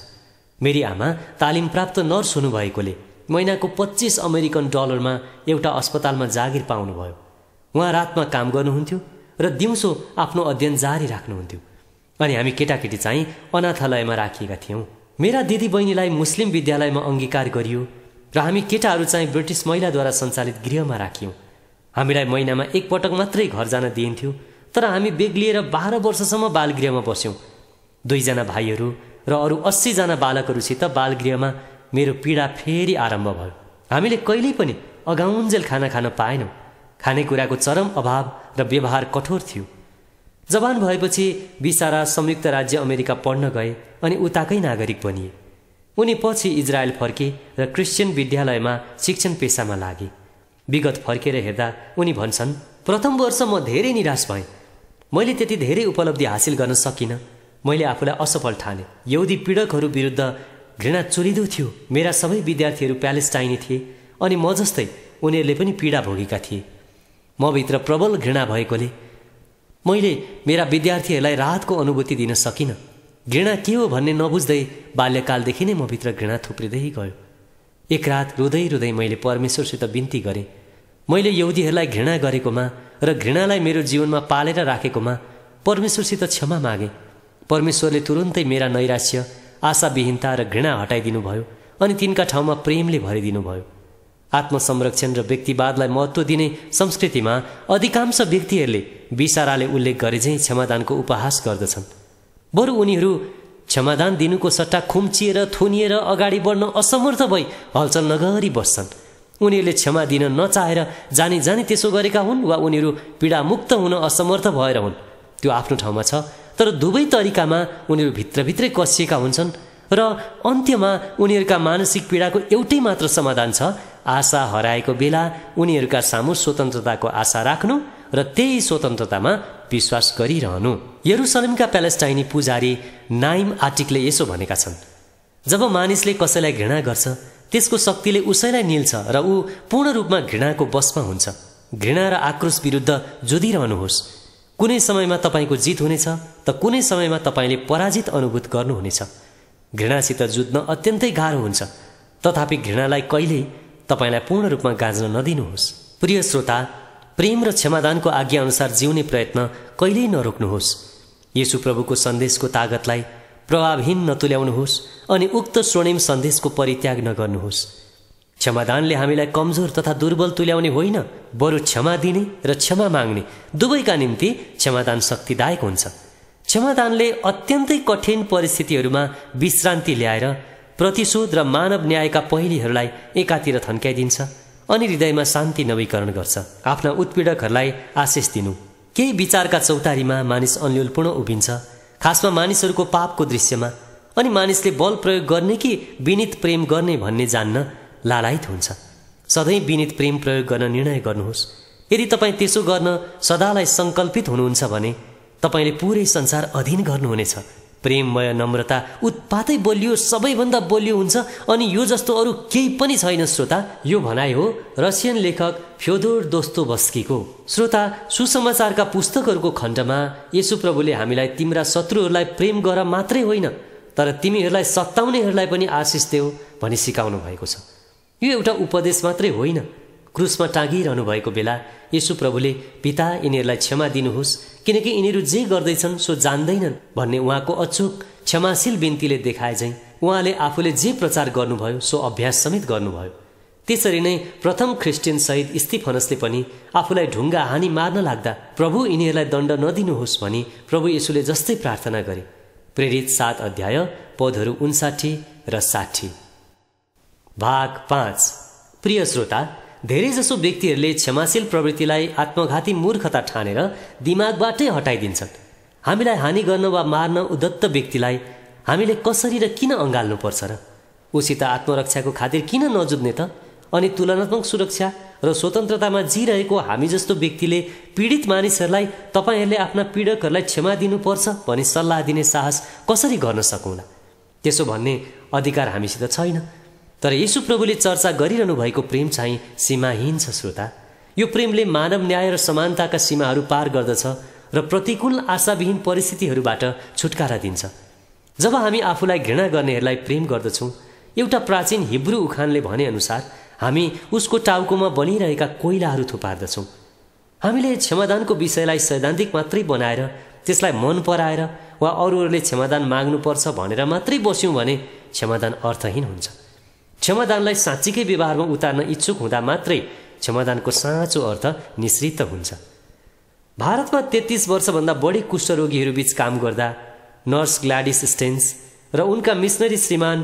मेरी आमा तालिम प्राप्त नर्स हुनुभएकोले महिनाको 25 अमेरिकन डलरमा एउटा अस्पतालमा जागिर पाउनुभयो। उहाँ रातमा काम गर्नुहुन्थ्यो र दिउँसो आफ्नो अध्ययन जारी राख्नुहुन्थ्यो अनि हामी केटाकेटी चाहिँ अनाथालयमा राखिएका थियौँ। मेरा दिदी बहिनीलाई मुस्लिम विद्यालयमा अङ्गीकार गरियो र हामी केटाहरू चाहिँ ब्रिटिस महिलाद्वारा सञ्चालित गृहमा राखियौँ। हामीलाई महिनामा एक पटक मात्रै घर जान दिइन्थ्यो तर हामी बेग्लिएर 12 वर्षसम्म बालगृहमा बस्यौँ। 2 जना भाइहरू र अरू 80 जना बालकहरूसित बालगृहमा मेरो पीडा फेरि आरम्भ भयो। हामीले कहिल्यै पनि अगाउन्जेल खाना खान पाएनौँ। खानेकुराको चरम अभाव र व्यवहार कठोर थियो। जवान भएपछि बिसारा संयुक्त राज्य अमेरिका पढ्न गए अनि उताकै नागरिक बनिए। उनी पछि इजरायल फर्के र क्रिस्चियन विद्यालयमा शिक्षण पेसामा लागे। विगत फर्केर हेर्दा उनी भन्छन्, प्रथम वर्ष म धेरै निराश भएँ। मैले त्यति धेरै उपलब्धि हासिल गर्न सकिनँ। मैले आफूलाई असफल ठाने। यहुदी पीडकहरू विरुद्ध घृणा चुरिँदो थियो। मेरा सबै विद्यार्थीहरू प्यालेस्टाइनी थिए अनि म जस्तै उनीहरूले पनि पीडा भोगेका थिए। म भित्र प्रबल घृणा भएकोले मैले मेरा विद्यार्थीहरूलाई राहतको अनुभूति दिन सकिनँ। घृणा के हो भन्ने नबुझ्दै बाल्यकालदेखि नै म भित्र घृणा थुप्रिँदै गयो। एक रात रुँदै रुँदै मैले परमेश्वरसित बिन्ती गरेँ। मैले यहुदीहरूलाई घृणा गरेकोमा र घृणालाई मेरो जीवनमा पालेर राखेकोमा परमेश्वरसित क्षमा मागे। परमेश्वरले तुरुन्तै मेरा नैराश्य, आशाविहीनता र घृणा हटाइदिनु भयो अनि तिनका ठाउँमा प्रेमले भरिदिनु भयो। आत्मसंरक्षण र व्यक्तिवादलाई महत्त्व दिने संस्कृतिमा अधिकांश व्यक्तिहरूले बिसाराले उल्लेख गरे झैँ क्षमादानको उपहास गर्दछन्। बरु उनीहरू क्षमादान दिनुको सट्टा खुम्चिएर थुनिएर अगाडि बढ्न असमर्थ भई हलचल नगरी बस्छन्। उनीहरूले क्षमा दिन नचाहेर जानी जानी त्यसो गरेका हुन् वा उनीहरू पीडामुक्त हुन असमर्थ भएर हुन्, त्यो आफ्नो ठाउँमा छ। तर दुवै तरिकामा उनीहरू भित्रभित्रै कसिएका हुन्छन् र अन्त्यमा उनीहरूका मानसिक पीडाको एउटै मात्र समाधान छ, आशा हराएको बेला उनीहरूका सामु स्वतन्त्रताको आशा राख्नु र त्यही स्वतन्त्रतामा विश्वास गरिरहनु। यरुसलेमका प्यालेस्टाइनी पुजारी नाइम आटिकले यसो भनेका छन्, जब मानिसले कसैलाई घृणा गर्छ त्यसको शक्तिले उसैलाई निल्छ र ऊ पूर्ण रूपमा घृणाको वशमा हुन्छ। घृणा र आक्रोश विरुद्ध जुधिरहनुहोस्। कुनै समयमा तपाईँको जित हुनेछ त कुनै समयमा तपाईँले पराजित अनुभूत गर्नुहुनेछ। घृणासित जुझ्न अत्यन्तै गाह्रो हुन्छ, तथापि घृणालाई कहिल्यै तपाईँलाई पूर्ण रूपमा गाँच्न नदिनुहोस्। प्रिय श्रोता, प्रेम र क्षमादानको आज्ञा अनुसार जिउने प्रयत्न कहिल्यै नरोक्नुहोस्। येशू प्रभुको सन्देशको तागतलाई प्रभावहीन नतुल्याउनुहोस् अनि उक्त स्वर्णिम सन्देशको परित्याग नगर्नुहोस्। क्षमादानले हामीलाई कमजोर तथा दुर्बल तुल्याउने होइन, बरु क्षमा दिने र क्षमा माग्ने दुवैका निम्ति क्षमादान शक्तिदायक हुन्छ। क्षमादानले अत्यन्तै कठिन परिस्थितिहरूमा विश्रान्ति ल्याएर प्रतिशोध र मानव न्यायका पहिलीहरूलाई एकातिर थन्क्याइदिन्छ अनि हृदयमा शान्ति नवीकरण गर्छ। आफ्ना उत्पीडकहरूलाई आशिष दिनु। केही विचारका चौतारीमा मानिस अन्योलपूर्ण उभिन्छ, खासमा मानिसहरूको पापको दृश्यमा, अनि मानिसले बल प्रयोग गर्ने कि विनीत प्रेम गर्ने भन्ने जान्न लालायित हुन्छ। सधैँ विनीत प्रेम प्रयोग गर्न निर्णय गर्नुहोस्। यदि तपाईँ त्यसो गर्न सदालाई सङ्कल्पित हुनुहुन्छ भने तपाईँले पुरै संसार अधीन गर्नुहुनेछ। प्रेममय नम्रता उत्पातै बलियो, सबैभन्दा बलियो हुन्छ अनि यो जस्तो अरू केही पनि छैन। श्रोता, यो भनाइ हो रसियन लेखक फ्योदोर दोस्तोभस्कीको। श्रोता, सुसमाचारका पुस्तकहरूको खण्डमा येशू प्रभुले हामीलाई तिम्रा शत्रुहरूलाई प्रेम गर मात्रै होइन, तर तिमीहरूलाई सताउनेहरूलाई पनि आशिष देऊ भनी सिकाउनु भएको छ। यो एउटा उपदेश मात्रै होइन। क्रुसमा टाँगिरहनु भएको बेला येशू प्रभुले पिता, यिनीहरूलाई क्षमा दिनुहोस् किनकि यिनीहरू जे गर्दैछन् सो जान्दैनन् भन्ने उहाँको अचूक क्षमाशील बिन्तीले देखाए झैँ उहाँले आफूले जे प्रचार गर्नुभयो सो अभ्यास समेत गर्नुभयो। त्यसरी नै प्रथम क्रिस्चियन शहीद स्तिफनसले पनि आफूलाई ढुङ्गा हानी मार्न लाग्दा प्रभु यिनीहरूलाई दण्ड नदिनुहोस् भनी प्रभु येशूले जस्तै प्रार्थना गरे। प्रेरित 7 अध्याय पदहरू 59 र 60। भाग 5। प्रिय श्रोता, धेरैजसो व्यक्तिहरूले क्षमाशील प्रवृत्तिलाई आत्मघाती मूर्खता ठानेर दिमागबाटै हटाइदिन्छन्। हामीलाई हानि गर्न वा मार्न उद्धत व्यक्तिलाई हामीले कसरी र किन अँगाल्नुपर्छ र? उसित आत्मरक्षाको खातिर किन नजुझ्ने त? अनि तुलनात्मक सुरक्षा र स्वतन्त्रतामा जिरहेको हामी जस्तो व्यक्तिले पीडित मानिसहरूलाई तपाईँहरूले आफ्ना पीडकहरूलाई क्षमा दिनुपर्छ भनी सल्लाह दिने साहस कसरी गर्न सकौँला? त्यसो भन्ने अधिकार हामीसित छैन। तर येशू प्रभुले चर्चा गरिरहनु भएको प्रेम चाहिँ सीमाहीन छ। श्रोता, यो प्रेमले मानव न्याय र समानताका सीमाहरू पार गर्दछ र प्रतिकूल आशाविहीन परिस्थितिहरूबाट छुटकारा दिन्छ। जब हामी आफूलाई घृणा गर्नेहरूलाई प्रेम गर्दछौँ, एउटा प्राचीन हिब्रू उखानले भनेअनुसार हामी उसको टाउकोमा बनिरहेका कोइलाहरू थुपार्दछौँ। हामीले क्षमादानको विषयलाई सैद्धान्तिक मात्रै बनाएर त्यसलाई मन पराएर वा अरूहरूले क्षमादान माग्नुपर्छ भनेर मात्रै बस्यौँ भने क्षमादान अर्थहीन हुन्छ। क्षमादानलाई साँच्चीकै व्यवहारमा उतार्न इच्छुक हुँदा मात्रै क्षमादानको साँचो अर्थ निश्चित हुन्छ। भारतमा 33 वर्षभन्दा बढी कुष्ठरोगीहरू बीच काम गर्दा नर्स ग्ल्याडिस स्टेन्स र उनका मिसनरी श्रीमान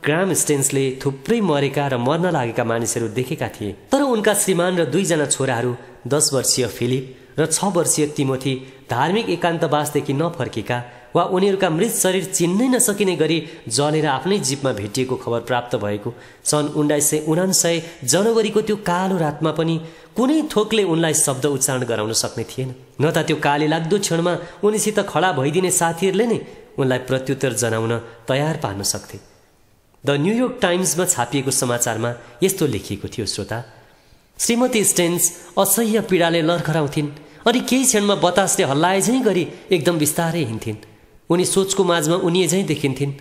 ग्राम स्टेन्सले थुप्रै मरेका र मर्न लागेका मानिसहरू देखेका थिए। तर उनका श्रीमान र 2 जना छोराहरू 10 वर्षीय फिलिप र 6 वर्षीय तिमोथी धार्मिक एकान्तवासदेखि नफर्केका वा उनीहरूका मृत शरीर चिन्नै नसकिने गरी जलेर आफ्नै जीपमा भेटिएको खबर प्राप्त भएको सन् 1979 जनवरीको त्यो कालो रातमा पनि कुनै थोकले उनलाई शब्द उच्चारण गराउन सक्ने थिएन। न त त्यो काले लाग्दो क्षणमा उनीसित खडा भइदिने साथीहरूले नै उनलाई प्रत्युत्तर जनाउन तयार पार्न सक्थे। द न्युयोर्क टाइम्समा छापिएको समाचारमा यस्तो लेखिएको थियो, श्रोता, श्रीमती स्टेन्स असह्य पीडाले लर्खराउँथिन् अनि केही क्षणमा बतासले हल्लाए झैँ गरी एकदम बिस्तारै हिँड्थिन्। उनी सोचको माझमा उनिए झैँ देखिन्थिन्।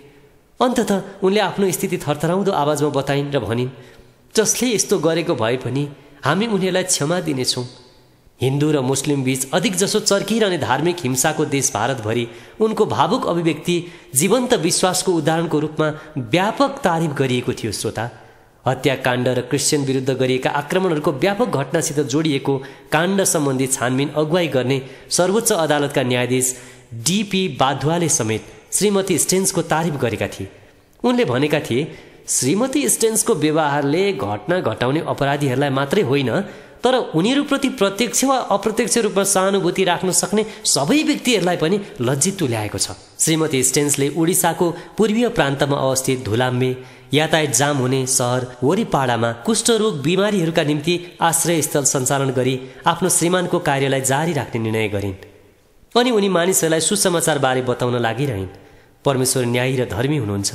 अन्ततः उनले आफ्नो स्थिति थरथराउँदो आवाजमा बताइन् र भनिन्, जसले यस्तो गरेको भए पनि हामी उनीहरूलाई क्षमा दिनेछौँ। हिन्दू र मुस्लिम बीच अधिक जसो चर्किरहने धार्मिक हिंसाको देश भारतभरि उनको भावुक अभिव्यक्ति जीवन्त विश्वासको उदाहरणको रूपमा व्यापक तारिफ गरिएको थियो। श्रोता, हत्याकाण्ड र क्रिस्चियन विरुद्ध गरिएका आक्रमणहरूको व्यापक घटनासित जोडिएको काण्ड सम्बन्धी छानबिन अगुवाई गर्ने सर्वोच्च अदालतका न्यायाधीश DP बाधवाले समेत श्रीमती स्टेन्सको तारिफ गरेका थिए। उनले भनेका थिए, श्रीमती स्टेन्सको व्यवहारले घटना घटाउने अपराधीहरूलाई मात्रै होइन, तर उनीहरूप्रति प्रत्यक्ष वा अप्रत्यक्ष रूपमा सहानुभूति राख्न सक्ने सबै व्यक्तिहरूलाई पनि लज्जित तुल्याएको छ। श्रीमती स्टेन्सले उडिसाको पूर्वीय प्रान्तमा अवस्थित धुलाम्बे यातायात जाम हुने सहर वरिपाडामा कुष्ठरोग बिमारीहरूका निम्ति आश्रयस्थल सञ्चालन गरी आफ्नो श्रीमानको कार्यलाई जारी राख्ने निर्णय गरिन् अनि उनी मानिसहरूलाई सुसमाचारबारे बताउन लागिरहन्। परमेश्वर न्यायी र धर्मी हुनुहुन्छ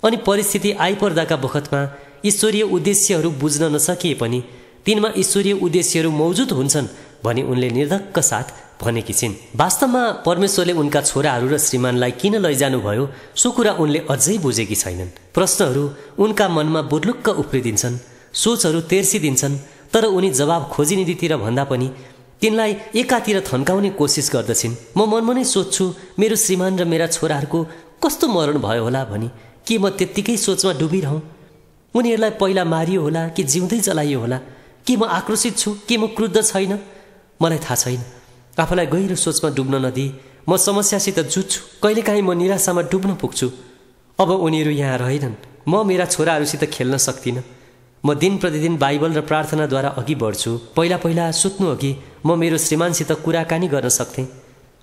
अनि परिस्थिति आइपर्दाका बखतमा ईश्वरीय उद्देश्यहरू बुझ्न नसकिए पनि तिनमा ईश्वरीय उद्देश्यहरू मौजुद हुन्छन् भनी उनले निर्धक्क साथ भनेकी छिन्। वास्तवमा परमेश्वरले उनका छोराहरू र श्रीमानलाई किन लैजानुभयो सो कुरा उनले अझै बुझेकी छैनन्। प्रश्नहरू उनका मनमा बुर्लुक्क उफ्रिदिन्छन्, सोचहरू तेर्सिदिन्छन्, तर उनी जवाब खोजिनिधितिर भन्दा पनि तिनलाई एकातिर थन्काउने कोसिस गर्दछिन्। म मनमा नै सोध्छु, मेरो श्रीमान र मेरा छोराहरूको कस्तो मरण भयो होला भनी। के म त्यत्तिकै सोचमा डुबिरहँ? उनीहरूलाई पहिला मारियो होला कि जिउँदै जलाइयो होला? के म आक्रोशित छु? के म क्रुद्ध छैन? मलाई थाहा छैन। आफूलाई गहिरो सोचमा डुब्न नदिई म समस्यासित जुझ्छु। कहिलेकाहीँ म निराशामा डुब्न पुग्छु। अब उनीहरू यहाँ रहेनन्, म मेरा छोराहरूसित खेल्न सक्दिनँ। म दिन प्रतिदिन बाइबल र प्रार्थनाद्वारा अघि बढ्छु। पहिला सुत्नु अघि म मेरो श्रीमानसित कुराकानी गर्न सक्थेँ।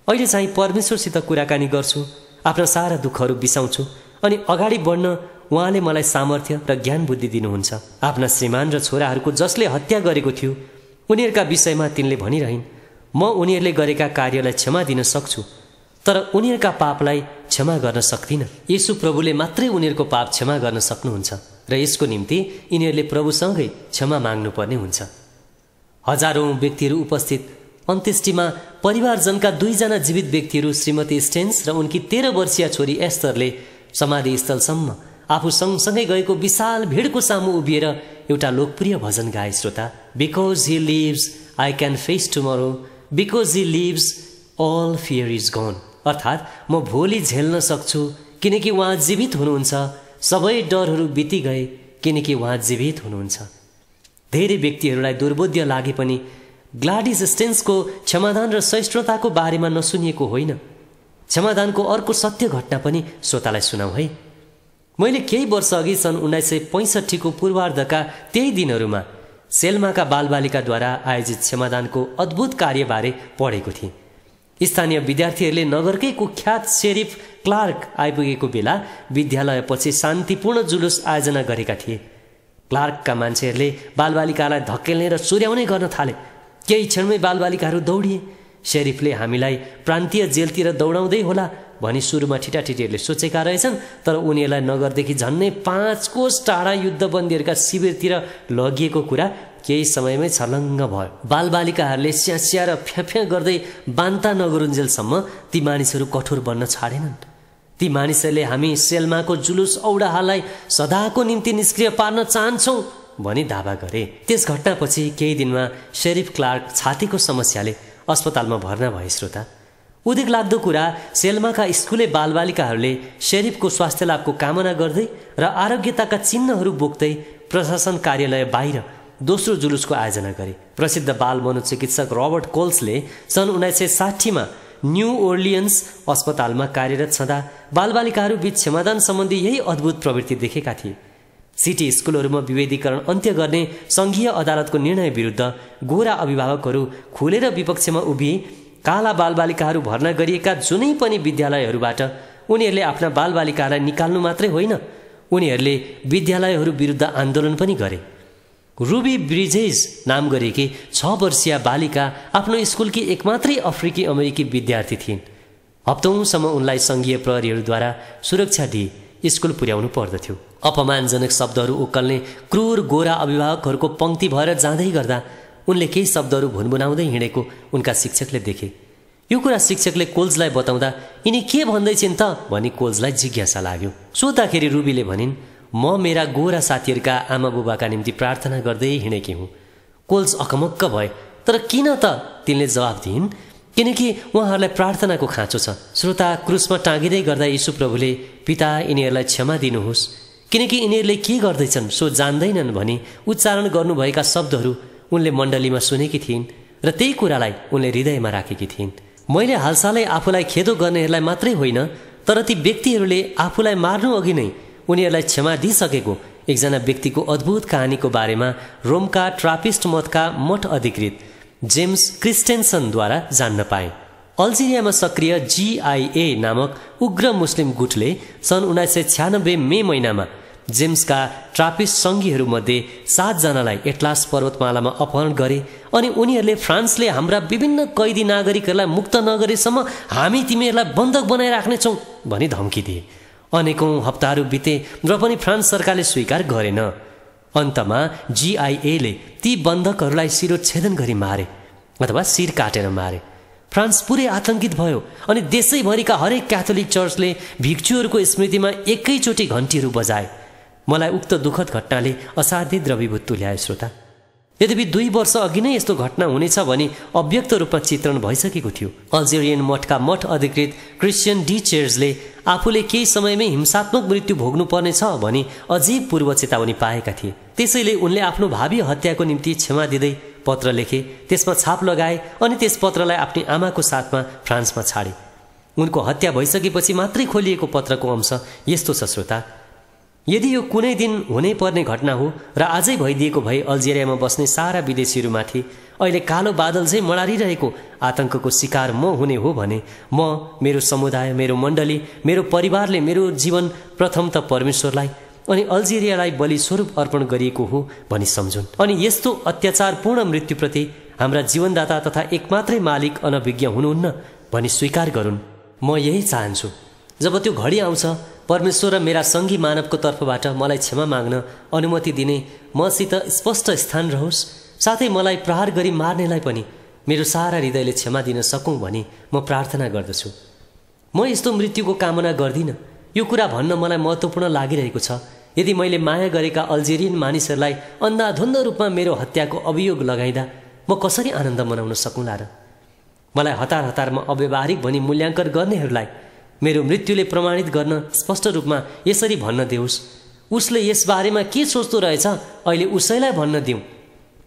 अहिले चाहिँ परमेश्वरसित कुराकानी गर्छु, आफ्ना सारा दुःखहरू बिसाउँछु अनि अगाडि बढ्न उहाँले मलाई सामर्थ्य र ज्ञान बुद्धि दिनुहुन्छ। आफ्ना श्रीमान र छोराहरूको जसले हत्या गरेको थियो उनीहरूका विषयमा तिनले भनिरहन्, म उनीहरूले गरेका कार्यलाई क्षमा दिन सक्छु, तर उनीहरूका पापलाई क्षमा गर्न सक्दिनँ। येशू प्रभुले मात्रै उनीहरूको पाप क्षमा गर्न सक्नुहुन्छ र यसको निम्ति यिनीहरूले प्रभुसँगै क्षमा माग्नुपर्ने हुन्छ। हजारौं व्यक्तिहरू उपस्थित अन्त्येष्टिमा परिवारजनका 2 जना जीवित व्यक्तिहरू श्रीमती स्टेन्स र उनकी 13 वर्षीय छोरी एस्थरले समाधिस्थलसम्म आफू सँगसँगै गएको विशाल भिडको सामु उभिएर एउटा लोकप्रिय भजन गाए। श्रोता, because he lives I can face tomorrow, because he lives all fear is gone. अर्थात् म भोलि झेल्न सक्छु किनकि उहाँ जीवित हुनुहुन्छ, सबै डरहरू बिति गए किनकि उहाँ जीवित हुनुहुन्छ। धेरै व्यक्तिहरूलाई दुर्बोध्य लागे पनि ग्लाडिस स्टेन्सको क्षमादान र सहिष्णुताको बारेमा नसुनिएको होइन। क्षमादानको अर्को सत्य घटना पनि श्रोतालाई सुनाऊ है। मैले केही वर्ष अघि सन् 1965 को पूर्वार्धका त्यही दिनहरूमा सेल्माका बालबालिकाद्वारा आयोजित क्षमादानको अद्भुत कार्यबारे पढेको थिएँ। स्थानीय विद्यार्थीहरूले नगरकै कुख्यात शेरिफ क्लार्क आइपुगेको बेला विद्यालयपछि शान्तिपूर्ण जुलुस आयोजना गरेका थिए। क्लार्कका मान्छेहरूले बालबालिकालाई धकेल्ने र चुर्याउने गर्न थाले। केही क्षणमै बालबालिकाहरू दौडिए। शेरिफले हामीलाई प्रान्तीय जेलतिर दौडाउँदै होला भनी सुरुमा ठिटाठिटीहरूले सोचेका रहेछन्, तर उनीहरूलाई नगरदेखि झन्नै 5 कोस टाढा युद्धबन्दीहरूका शिविरतिर लगिएको कुरा केही समयमै छर्लङ्ग भयो। बालबालिकाहरूले स्यास्या र फ्याफ्या गर्दै बान्ता नगरुन्जेलसम्म ती मानिसहरू कठोर बन्न छाडेनन्। ती मानिसहरूले हामी सेल्माको जुलुस औडाहाललाई सदाको निम्ति निष्क्रिय पार्न चाहन्छौँ भनी दावा गरे। त्यस घटनापछि केही दिनमा शेरिफ क्लार्क छातीको समस्याले अस्पतालमा भर्ना भए। श्रोता, उदेक लाग्दो कुरा, सेल्माका स्कुले बालबालिकाहरूले शेरिफको स्वास्थ्य लाभको कामना गर्दै र आरोग्यताका चिन्हहरू बोक्दै प्रशासन कार्यालय बाहिर दोस्रो जुलुसको आयोजना गरे। प्रसिद्ध बाल मनोचिकित्सक रबर्ट कोल्सले सन् 1960 न्यू ओर्लियन्स अस्पतालमा कार्यरत छँदा बालबालिकाहरू बीच क्षमादान सम्बन्धी यही अद्भुत प्रवृत्ति देखेका थिए। सिटी स्कुलहरूमा विभेदीकरण अन्त्य गर्ने सङ्घीय अदालतको निर्णय विरुद्ध गोरा अभिभावकहरू खुलेर विपक्षमा उभिए। काला बालबालिकाहरू भर्ना गरिएका जुनै पनि विद्यालयहरूबाट उनीहरूले आफ्ना बालबालिकालाई निकाल्नु मात्रै होइन, उनीहरूले विद्यालयहरू विरुद्ध आन्दोलन पनि गरे। रुबी ब्रिजेज नाम गरेकी 6 वर्षीय बालिका आफ्नो स्कुलकी एकमात्रै अफ्रिकी अमेरिकी विद्यार्थी थिइन्। हप्तौँसम्म उनलाई सङ्घीय प्रहरीहरूद्वारा सुरक्षा दिए स्कुल पुर्याउनु पर्दथ्यो। अपमानजनक शब्दहरू उक्कल्ने क्रूर गोरा अभिभावकहरूको पङ्क्ति भएर जाँदै गर्दा उनले केही शब्दहरू भुनभुनाउँदै हिँडेको उनका शिक्षकले देखे। यो कुरा शिक्षकले कोल्सलाई बताउँदा यिनी के भन्दैछिन् त भनी कोल्सलाई जिज्ञासा लाग्यो। सोद्धाखेरि रुबीले भनिन्, म मेरा गोरा साथीहरूका आमा बुबाका निम्ति प्रार्थना गर्दै हिँडेकी हुँ। कोल्स अकमक्क भए। तर किन त? तिनले जवाफ दिइन्, किनकि उहाँहरूलाई प्रार्थनाको खाँचो छ। श्रोता, क्रुसमा टाँगिँदै गर्दा यीशु प्रभुले, पिता यिनीहरूलाई क्षमा दिनुहोस् किनकि यिनीहरूले के गर्दैछन् सो जान्दैनन् भनी उच्चारण गर्नुभएका शब्दहरू उनले मण्डलीमा सुनेकी थिइन् र त्यही कुरालाई उनले हृदयमा राखेकी थिइन्। मैले हालसालै आफूलाई खेदो गर्नेहरूलाई मात्रै होइन, तर ती व्यक्तिहरूले आफूलाई मार्नु अघि नै उनीहरूलाई क्षमा दिइसकेको एकजना व्यक्तिको अद्भुत कहानीको बारेमा रोमका ट्रापिस्ट मतका मठ अधिकृत जेम्स क्रिस्टेन्सनद्वारा जान्न पाए। अल्जेरियामा सक्रिय GIA नामक उग्र मुस्लिम गुटले सन् 1996 मे महिनामा जेम्सका ट्रापिस्ट सङ्घीहरूमध्ये 7 जनालाई एटलास पर्वतमालामा अपहरण गरे अनि उनीहरूले फ्रान्सले हाम्रा विभिन्न कैदी नागरिकहरूलाई मुक्त नगरेसम्म हामी तिमीहरूलाई बन्धक बनाइराख्नेछौँ भनी धम्की दिए। अनेकौं हप्ताहरू बिते र पनि फ्रान्स सरकारले स्वीकार गरेन। अन्तमा GIA ले ती बन्धकहरूलाई शिरोच्छेदन गरी मारे अथवा शिर काटेर मारे। फ्रान्स पुरै आतंकित भयो अनि देशैभरिका हरेक क्याथोलिक चर्चले भिक्षुहरूको स्मृतिमा एकैचोटि घन्टीहरू बजाए। मलाई उक्त दुःखद घटनाले असाध्यै द्रवीभूत तुल्यायो श्रोता। यद्यपि 2 वर्ष अघि नै यस्तो घटना हुनेछ भनी अव्यक्त रूपमा चित्रण भइसकेको थियो। अल्जेरियन मठका मठ अधिकृत क्रिस्चियन डी चेर्जले आफूले केही समयमै हिंसात्मक मृत्यु भोग्नुपर्नेछ भनी अझै पूर्व चेतावनी पाएका थिए। त्यसैले उनले आफ्नो भावी हत्याको निम्ति क्षमा दिँदै पत्र लेखे, त्यसमा छाप लगाए अनि त्यस पत्रलाई आफ्नी आमाको साथमा फ्रान्समा छाडे। उनको हत्या भइसकेपछि मात्रै खोलिएको पत्रको अंश यस्तो छ श्रोता। यदि यो कुनै दिन हुनै पर्ने घटना हो र आजै भइदिएको भए अल्जेरियामा बस्ने सारा विदेशीहरूमाथि अहिले कालो बादल चाहिँ मडारिरहेको आतंकको शिकार म हुने हो भने म, मेरो समुदाय, मेरो मण्डली, मेरो परिवारले मेरो जीवन प्रथम त परमेश्वरलाई अनि अल्जेरियालाई बलि स्वरूप अर्पण गरिएको हो भनी सम्झुन् अनि यस्तो अत्याचारपूर्ण मृत्युप्रति हाम्रा जीवनदाता तथा एकमात्रै मालिक अनभिज्ञ हुनुहुन्न भनी स्वीकार गरून्। म यही चाहन्छु। जब त्यो घडी आउँछ, परमेश्वर र मेरा सङ्गी मानवको तर्फबाट मलाई क्षमा माग्न अनुमति दिने मसित स्पष्ट स्थान रहोस्, साथै मलाई प्रहार गरी मार्नेलाई पनि मेरो सारा हृदयले क्षमा दिन सकौँ भनी म प्रार्थना गर्दछु। म यस्तो मृत्युको कामना गर्दिनँ। यो कुरा भन्न मलाई महत्त्वपूर्ण लागिरहेको छ। यदि मैले माया गरेका अल्जेरियन मानिसहरूलाई अन्धाधुन्ध रूपमा मेरो हत्याको अभियोग लगाइँदा म कसरी आनन्द मनाउन सकौँला र? मलाई हतार हतारमा अव्यावहारिक भनी मूल्याङ्कन गर्नेहरूलाई मेरो मृत्युले प्रमाणित गर्न स्पष्ट रूपमा यसरी भन्न देऊस्, उसले यस बारेमा के सोच्दो रहेछ अहिले उसैलाई भन्न दिउँ।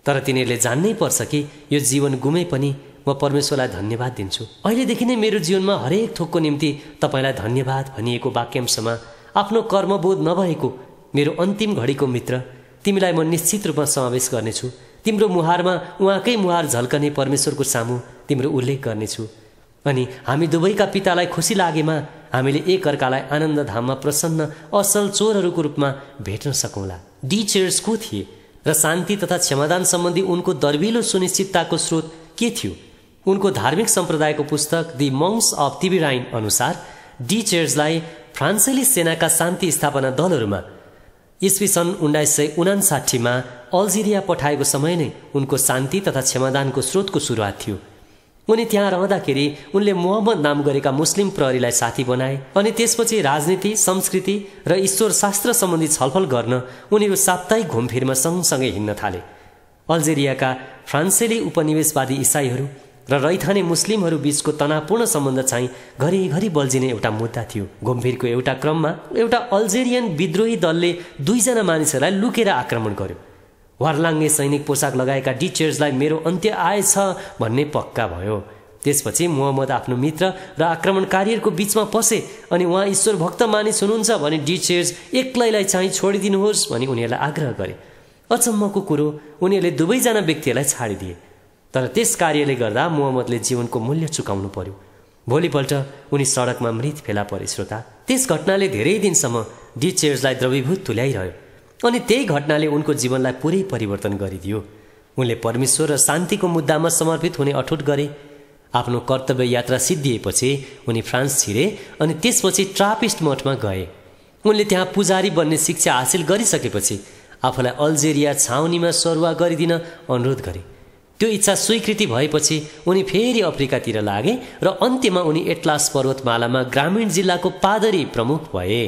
तर तिनीहरूले जान्नै पर्छ कि यो जीवन गुमे पनि म परमेश्वरलाई धन्यवाद दिन्छु। अहिलेदेखि नै मेरो जीवनमा हरेक थोकको निम्ति तपाईँलाई धन्यवाद भनिएको वाक्यांशमा आफ्नो कर्मबोध नभएको मेरो अन्तिम घडीको मित्र तिमीलाई म निश्चित रूपमा समावेश गर्नेछु। तिम्रो मुहारमा उहाँकै मुहार झल्कने परमेश्वरको सामु तिम्रो उल्लेख गर्नेछु अनि हामी दुवैका पितालाई खुसी लागेमा हामीले एक अर्कालाई आनन्द धाममा प्रसन्न असल चोरहरूको रूपमा भेट्न सकौँला। डी चेर्स को थिए र शान्ति तथा क्षमादान सम्बन्धी उनको दर्विलो सुनिश्चितताको स्रोत के थियो? उनको धार्मिक सम्प्रदायको पुस्तक दि मङ्क्स अफ तिबिराइन अनुसार डी चेर्सलाई फ्रान्सेली सेनाका शान्ति स्थापना दलहरूमा ईस्वी सन् 1959 अल्जेरिया पठाएको समय नै उनको शान्ति तथा क्षमादानको स्रोतको सुरुवात थियो। उनी त्यहाँ रहँदाखेरि उनले मोहम्मद नाम गरेका मुस्लिम प्रहरीलाई साथी बनाए अनि त्यसपछि राजनीति, संस्कृति र ईश्वर शास्त्र सम्बन्धी छलफल गर्न उनीहरू साप्ताहिक घुमफिरमा सँगसँगै हिँड्न थाले। अल्जेरियाका फ्रान्सेली उपनिवेशवादी इसाईहरू र रैथाने मुस्लिमहरू बीचको तनावपूर्ण सम्बन्ध चाहिँ घरिघरि बल्झिने एउटा मुद्दा थियो। घुमफिरको एउटा क्रममा एउटा अल्जेरियन विद्रोही दलले 2 जना मानिसहरूलाई लुकेर आक्रमण गर्यो। वार्लाङ्गे सैनिक पोसाक लगाएका डी चेर्सलाई मेरो अन्त्य आएछ भन्ने पक्का भयो। त्यसपछि मोहम्मद आफ्नो मित्र र आक्रमणकारीहरूको बीचमा पसे अनि उहाँ ईश्वर भक्त मानिस हुनुहुन्छ भने डी चेर्स एक्लैलाई चाहिँ छोडिदिनुहोस् भनी उनीहरूलाई आग्रह गरे। अचम्मको कुरो, उनीहरूले दुवैजना व्यक्तिहरूलाई छाडिदिए। तर त्यस कार्यले गर्दा मोहम्मदले जीवनको मूल्य चुकाउनु पर्यो। भोलिपल्ट उनी सडकमा मृत फेला परे। श्रोता, त्यस घटनाले धेरै दिनसम्म डी चेर्सलाई द्रवीभूत तुल्याइरह्यो अनि त्यही घटनाले उनको जीवनलाई पुरै परिवर्तन गरिदियो। उनले परमेश्वर र शान्तिको मुद्दामा समर्पित हुने अठोट गरे। आफ्नो कर्तव्य यात्रा सिद्धिएपछि उनी फ्रान्स छिरे अनि त्यसपछि ट्रापिस्ट मठमा गए। उनले त्यहाँ पुजारी बन्ने शिक्षा हासिल गरिसकेपछि आफूलाई अल्जेरिया छाउनीमा सरुवा गरिदिन अनुरोध गरे। त्यो इच्छा स्वीकृति भएपछि उनी फेरि अफ्रिकातिर लागे र अन्त्यमा उनी एटलास पर्वतमालामा ग्रामीण जिल्लाको पादरी प्रमुख भए।